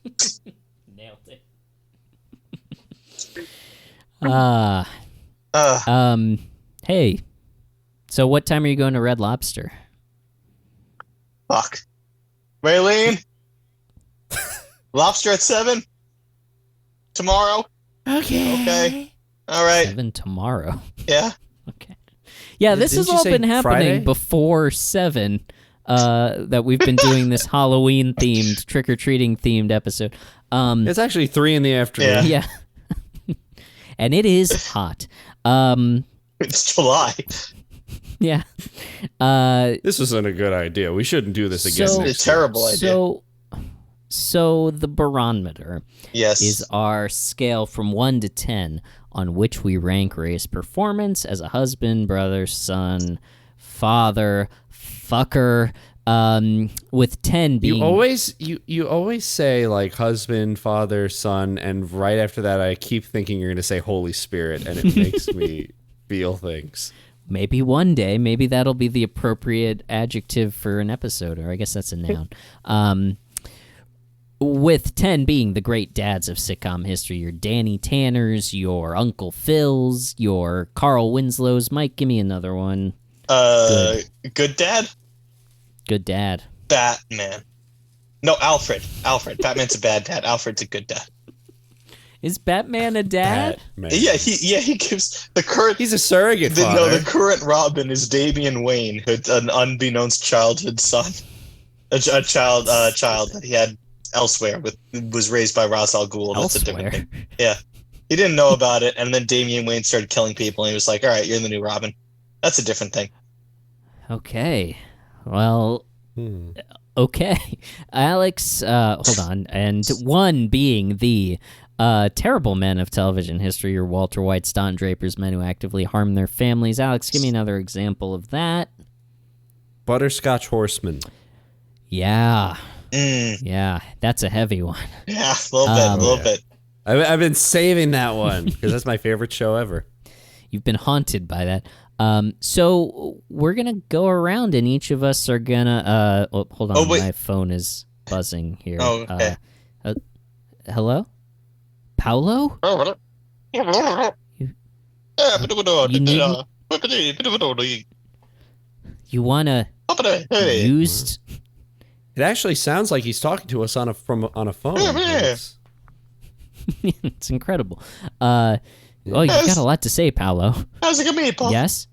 Nailed it. Hey. So what time are you going to Red Lobster? Fuck. Raylene? Lobster at 7? Tomorrow? Okay. All right. 7 tomorrow. Yeah. Okay. Yeah, this Didn't has you all say been happening Friday? before 7. That we've been doing this Halloween themed, trick or treating themed episode. It's actually 3 in the afternoon. Yeah. Yeah. And it is hot. It's July. Yeah. This wasn't a good idea. We shouldn't do this again. So- next It's a terrible idea. So the barometer Yes. is our scale from 1 to 10 on which we rank Ray's performance as a husband, brother, son, father, fucker, with 10 being... You always say like husband, father, son, and right after that I keep thinking you're going to say Holy Spirit, and it makes me feel things. Maybe one day, maybe that'll be the appropriate adjective for an episode, or I guess that's a noun. With 10 being the great dads of sitcom history, your Danny Tanners, your Uncle Phils, your Carl Winslow's. Mike, give me another one. Good dad? Good dad. Batman. No, Alfred. Batman's a bad dad. Alfred's a good dad. Is Batman a dad? Man. Yeah, he gives the current. He's a surrogate The, father. no, the current Robin is Damian Wayne, who's an unbeknownst childhood son, a child that he had elsewhere, was raised by Ra's al Ghul. That's a different Elsewhere. thing. Yeah, he didn't know about it, and then Damian Wayne started killing people, and he was like, "All right, you're the new Robin." That's a different thing. Okay. Well, okay. Alex, hold on. And 1 being the terrible men of television history, your Walter White, Don Draper's men who actively harm their families. Alex, give me another example of that. Butterscotch Horseman. Yeah. Mm, Yeah, that's a heavy one. yeah, a little bit. I've been saving that one because that's my favorite show ever. You've been haunted by that. So we're going to go around and each of us are going to... hold on, Oh, wait. my phone is buzzing here. Oh, okay. Hello? Paolo? You want to used... It actually sounds like he's talking to us on a phone. It's- It's incredible. Oh, you've got a lot to say, Paolo. How's it going, meatball? Yes?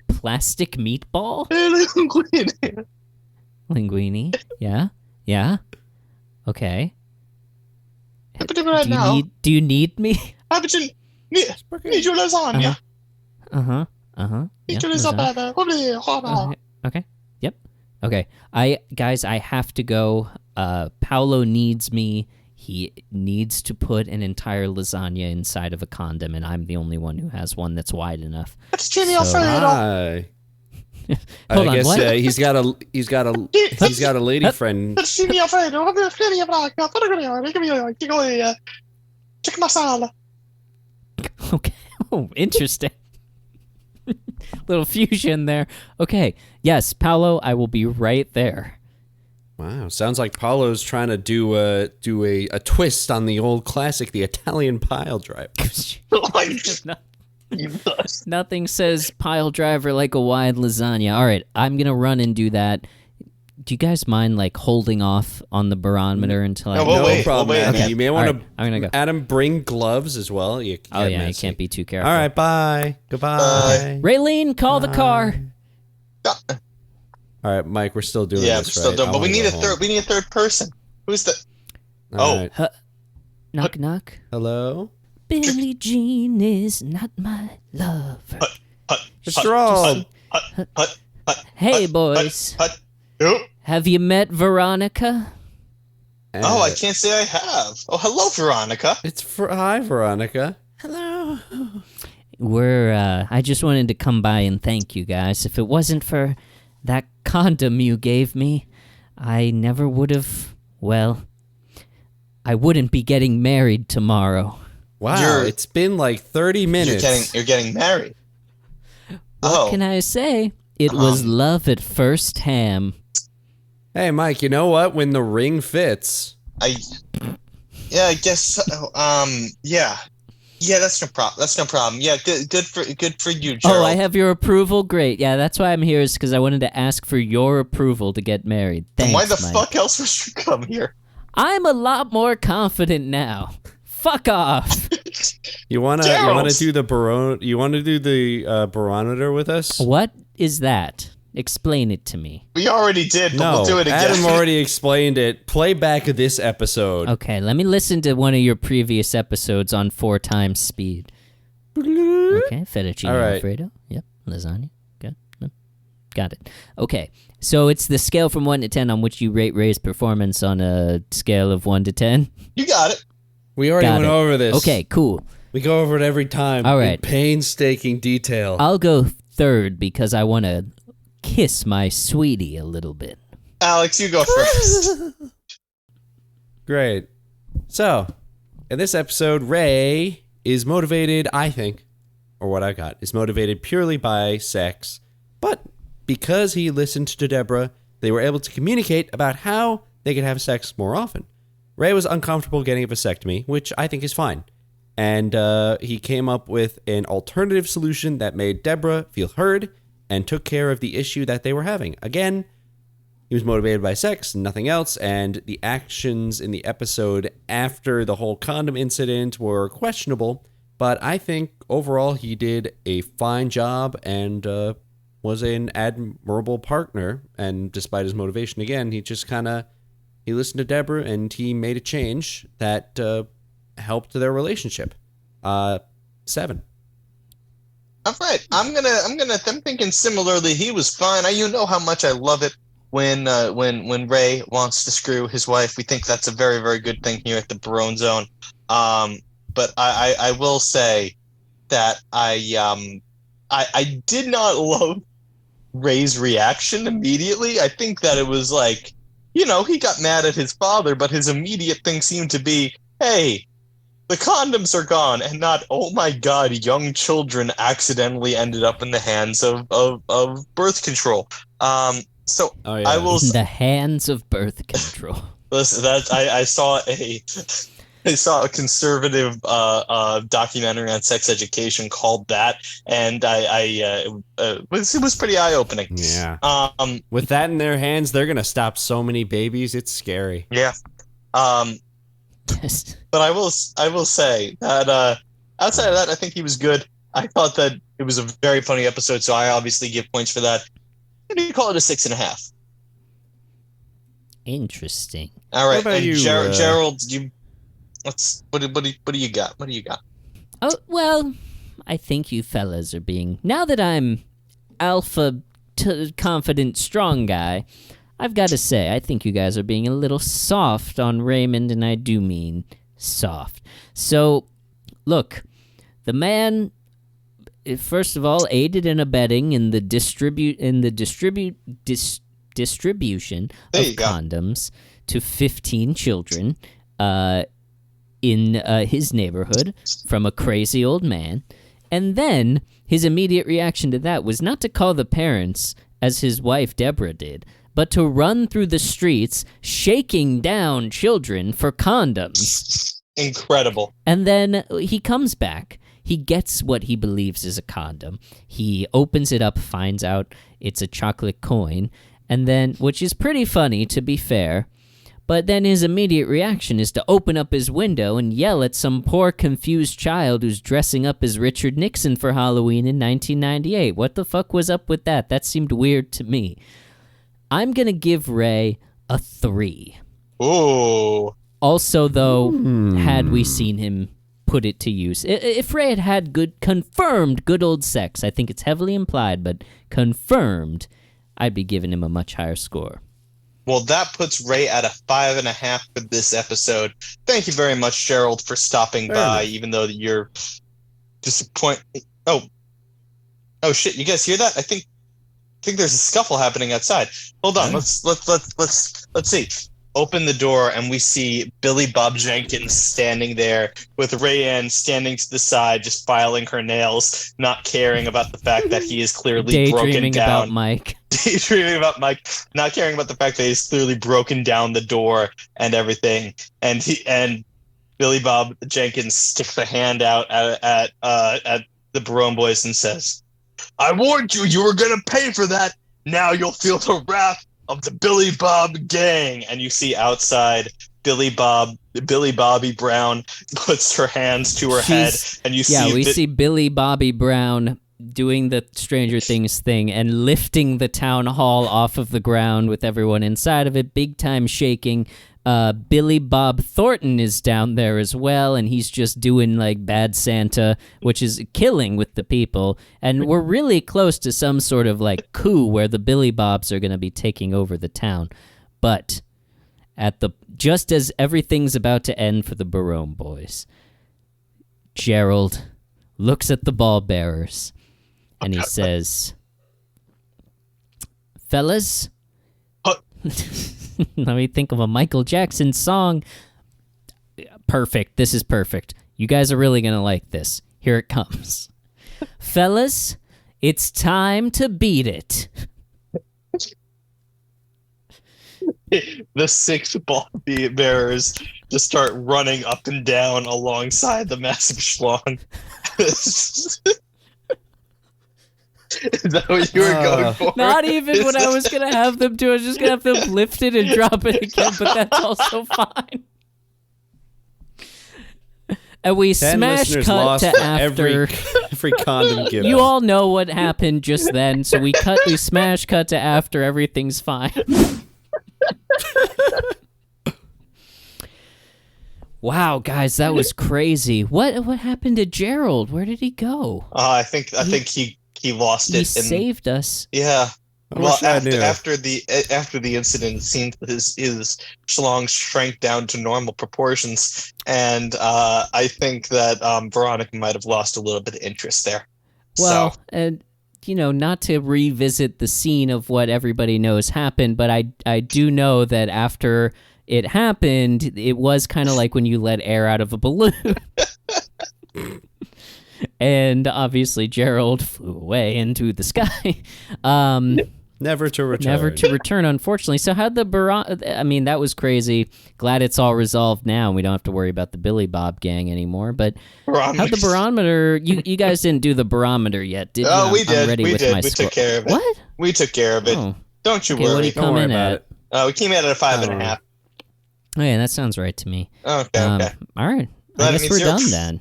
Plastic meatball? Linguine? Yeah? Yeah? Okay. Do you need me? Need your lasagna. Uh-huh. Uh-huh. Yeah, lasagna. okay. Yep. Okay. I have to go. Paolo needs me. He needs to put an entire lasagna inside of a condom, and I'm the only one who has one that's wide enough. That's Jimmy So- Alfredo. Hi. Hold I on, guess what? he's got a lady friend. That's Jimmy Alfredo. Chicken masala. Okay. Oh, interesting. Little fusion there. Okay. Yes, Paolo, I will be right there. Wow, sounds like Paulo's trying to do a twist on the old classic, the Italian pile driver. Nothing says pile driver like a wide lasagna. All right, I'm going to run and do that. Do you guys mind, like, holding off on the barometer until I... No, we'll No wait, problem, we'll wait, Adam. okay. You may All want right, I'm gonna go. Adam, bring gloves as well. You Oh, yeah, messy. you can't be too careful. All right, bye. Goodbye. Raylene, call the car. All right, Mike, we're still doing Yeah, we're this, still right? doing, I but we wanna need go a third. home. We need a third person. Who's the? All Oh. right. Knock, knock. Hello? Billie Jean is not my lover. Mr. Roll. Hey, boys. Nope. Have you met Veronica? Oh, I can't say I have. Oh, hello, Veronica. Hi, Veronica. Hello. I just wanted to come by and thank you guys. If it wasn't for that condom you gave me, I never would have, I wouldn't be getting married tomorrow. Wow, it's been like 30 minutes. You're getting married. What can I say? It was love at first ham. Hey, Mike, you know what? When the ring fits. I guess so. Yeah, that's no problem. That's no problem. Yeah, good for you, Gerald. Oh, I have your approval? Great. Yeah, that's why I'm here, is because I wanted to ask for your approval to get married. Thanks, Why the Mike. fuck else would you come here? I'm a lot more confident now. Fuck off. You wanna do the barone? You wanna do the barometer with us? What is that? Explain it to me. We already did, but No, we'll do it again. Adam already explained it. Play back of this episode. Okay, let me listen to one of your previous episodes on 4 times speed. Okay, fettuccine All right. Alfredo. Yep, lasagna. Good. Got it. Okay, so it's the scale from 1 to 10 on which you rate Ray's performance on a scale of 1 to 10. You got it. We already Got went it. over this. Okay, cool. We go over it every time. All right. In painstaking detail. I'll go third because I want to kiss my sweetie a little bit. Alex, you go first. Great. So, in this episode, Ray is motivated, I think, or what I got, is motivated purely by sex. But because he listened to Deborah, they were able to communicate about how they could have sex more often. Ray was uncomfortable getting a vasectomy, which I think is fine. And he came up with an alternative solution that made Deborah feel heard and took care of the issue that they were having. Again, he was motivated by sex, nothing else, and the actions in the episode after the whole condom incident were questionable, but I think overall he did a fine job and was an admirable partner, and despite his motivation, again, he just he listened to Deborah and he made a change that helped their relationship. 7. All right, I'm thinking similarly. He was fine. You know how much I love it when Ray wants to screw his wife. We think that's a very, very good thing here at the Barone Zone. But I will say that I did not love Ray's reaction immediately. I think that it was like, he got mad at his father, but his immediate thing seemed to be, hey, the condoms are gone, and not, oh my god, young children accidentally ended up in the hands of birth control. So Oh, yeah. I will In the hands of birth control. listen. That I saw a conservative documentary on sex education called that, and it was pretty eye opening. Yeah. With that in their hands, they're going to stop so many babies. It's scary. Yeah. But I will say that outside of that, I think he was good. I thought that it was a very funny episode, so I obviously give points for that. I'm gonna call it a 6.5. Interesting. All right, What about and you, Gerald? What do you got? What do you got? Oh, well, I think you fellas are being... Now that I'm alpha confident strong guy, I've got to say, I think you guys are being a little soft on Raymond, and I do mean soft. So, look, the man, first of all, aided and abetting in the distribution There of you go. condoms to 15 children in his neighborhood from a crazy old man. And then his immediate reaction to that was not to call the parents, as his wife Deborah did, but to run through the streets shaking down children for condoms. Incredible. And then he comes back. He gets what he believes is a condom. He opens it up, finds out it's a chocolate coin, and then, which is pretty funny, to be fair, but then his immediate reaction is to open up his window and yell at some poor confused child who's dressing up as Richard Nixon for Halloween in 1998. What the fuck was up with that? That seemed weird to me. I'm going to give Ray a 3. Ooh. Also, though, had we seen him put it to use, if Ray had confirmed good old sex, I think it's heavily implied, but confirmed, I'd be giving him a much higher score. Well, that puts Ray at a 5.5 for this episode. Thank you very much, Gerald, for stopping by, even though you're disappointed. Oh shit! You guys hear that? I think there's a scuffle happening outside. Hold on. Let's see. Open the door, and we see Billy Bob Jenkins standing there with Rayanne standing to the side, just filing her nails, not caring about the fact that he is clearly broken Daydreaming down. about Mike. Daydreaming about Mike, not caring about the fact that he's clearly broken down the door and everything. And Billy Bob Jenkins sticks a hand out at the Barone Boys and says, "I warned you were gonna pay for that. Now you'll feel the wrath of the Billy Bob gang." And you see outside Billy Bobby Brown puts her hands to her head, and you see Billy Bobby Brown doing the Stranger Things thing and lifting the town hall off of the ground with everyone inside of it, big time shaking. Billy Bob Thornton is down there as well, and he's just doing like Bad Santa, which is killing with the people. And we're really close to some sort of like coup where the Billy Bobs are going to be taking over the town. But just as everything's about to end for the Barone Boys, Gerald looks at the ball bearers and he says, "Fellas." Let me think of a Michael Jackson song. Perfect. This is perfect. You guys are really going to like this. Here it comes. Fellas, it's time to beat it. The 6 ball bearers just start running up and down alongside the massive schlong. Is that what you were going for? Not even what I was going to have them do. I was just going to have them lift it and drop it again, but that's also fine. And we 10 smash listeners cut lost to for after. every condom given. You all know what happened just then, so we smash cut to after everything's fine. Wow, guys, that was crazy. What happened to Gerald? Where did he go? I think he lost it. He saved us. Yeah. I Well, wish I knew. after the incident, it seemed his schlong shrank down to normal proportions, and I think that Veronica might have lost a little bit of interest there. Well, and not to revisit the scene of what everybody knows happened, but I do know that after it happened, it was kind of like when you let air out of a balloon. And obviously Gerald flew away into the sky. Never to return. Never to return, unfortunately. So how'd the that was crazy. Glad it's all resolved now and we don't have to worry about the Billy Bob gang anymore. But how'd the barometer... You guys didn't do the barometer yet, did you? Oh, we did. We took care of it. What? We took care of it. Oh. Don't you Okay, worry. what do you come in at? We came in at a 5.5. Oh, yeah, that sounds right to me. Okay. All right. That I guess means we're you're- done then.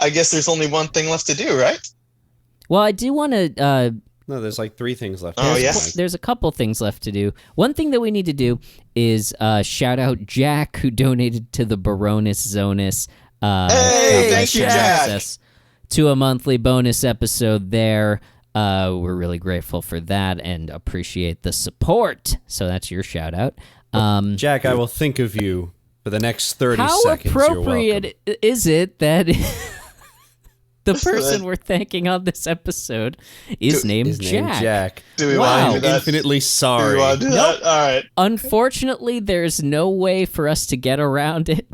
I guess there's only one thing left to do, right? Well, I do want to... No, there's like 3 things left. Oh, yeah? There's a couple things left to do. One thing that we need to do is shout out Jack, who donated to the Baroness Zonus. Hey, thank you, Jack. Access to a monthly bonus episode there. We're really grateful for that and appreciate the support. So that's your shout out. Jack, I will think of you for the next 30 How seconds. You're welcome. appropriate is it that the person we're thanking on this episode is named Jack? Do we Wow. want to do that? Infinitely Do we sorry. want to do that? All right. Unfortunately, there's no way for us to get around it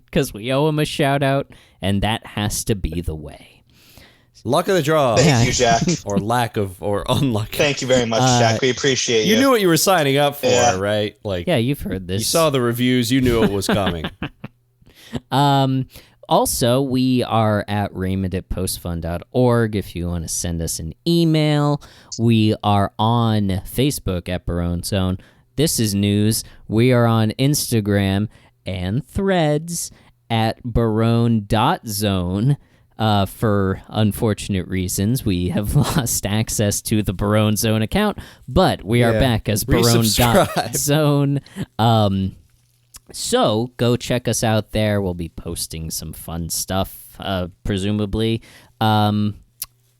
because we owe him a shout out, and that has to be the way. Luck of the draw. Thank you, Jack. Or lack of, or unlucky. Thank you very much, Jack. We appreciate you. You knew what you were signing up for, Yeah. right? Like, Yeah, you've heard this. you saw the reviews, you knew it was coming. Also, we are at Raymond@postfund.org if you want to send us an email. We are on Facebook at Barone Zone. This is news. We are on Instagram and Threads at barone.zone. For unfortunate reasons, we have lost access to the Barone Zone account, but we are back as Resubscribe. barone.zone. So go check us out there. We'll be posting some fun stuff, presumably.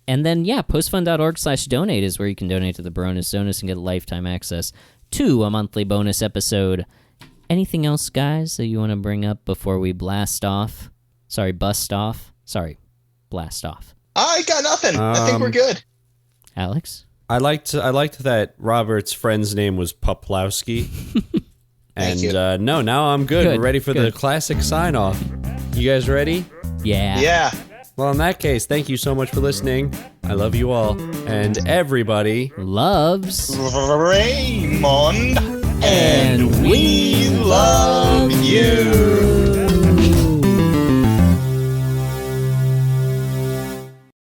And then, postfund.org/donate is where you can donate to the Baroness Zonus and get lifetime access to a monthly bonus episode. Anything else, guys, that you want to bring up before we blast off? Sorry, bust off. Sorry, blast off. I got nothing. I think we're good. Alex? I liked that Robert's friend's name was Poplowski. And you. now I'm good. Good, We're ready for the good. classic sign-off. You guys ready? Yeah. Yeah. Well, in that case, thank you so much for listening. I love you all. And everybody Loves. Raymond. And we love you.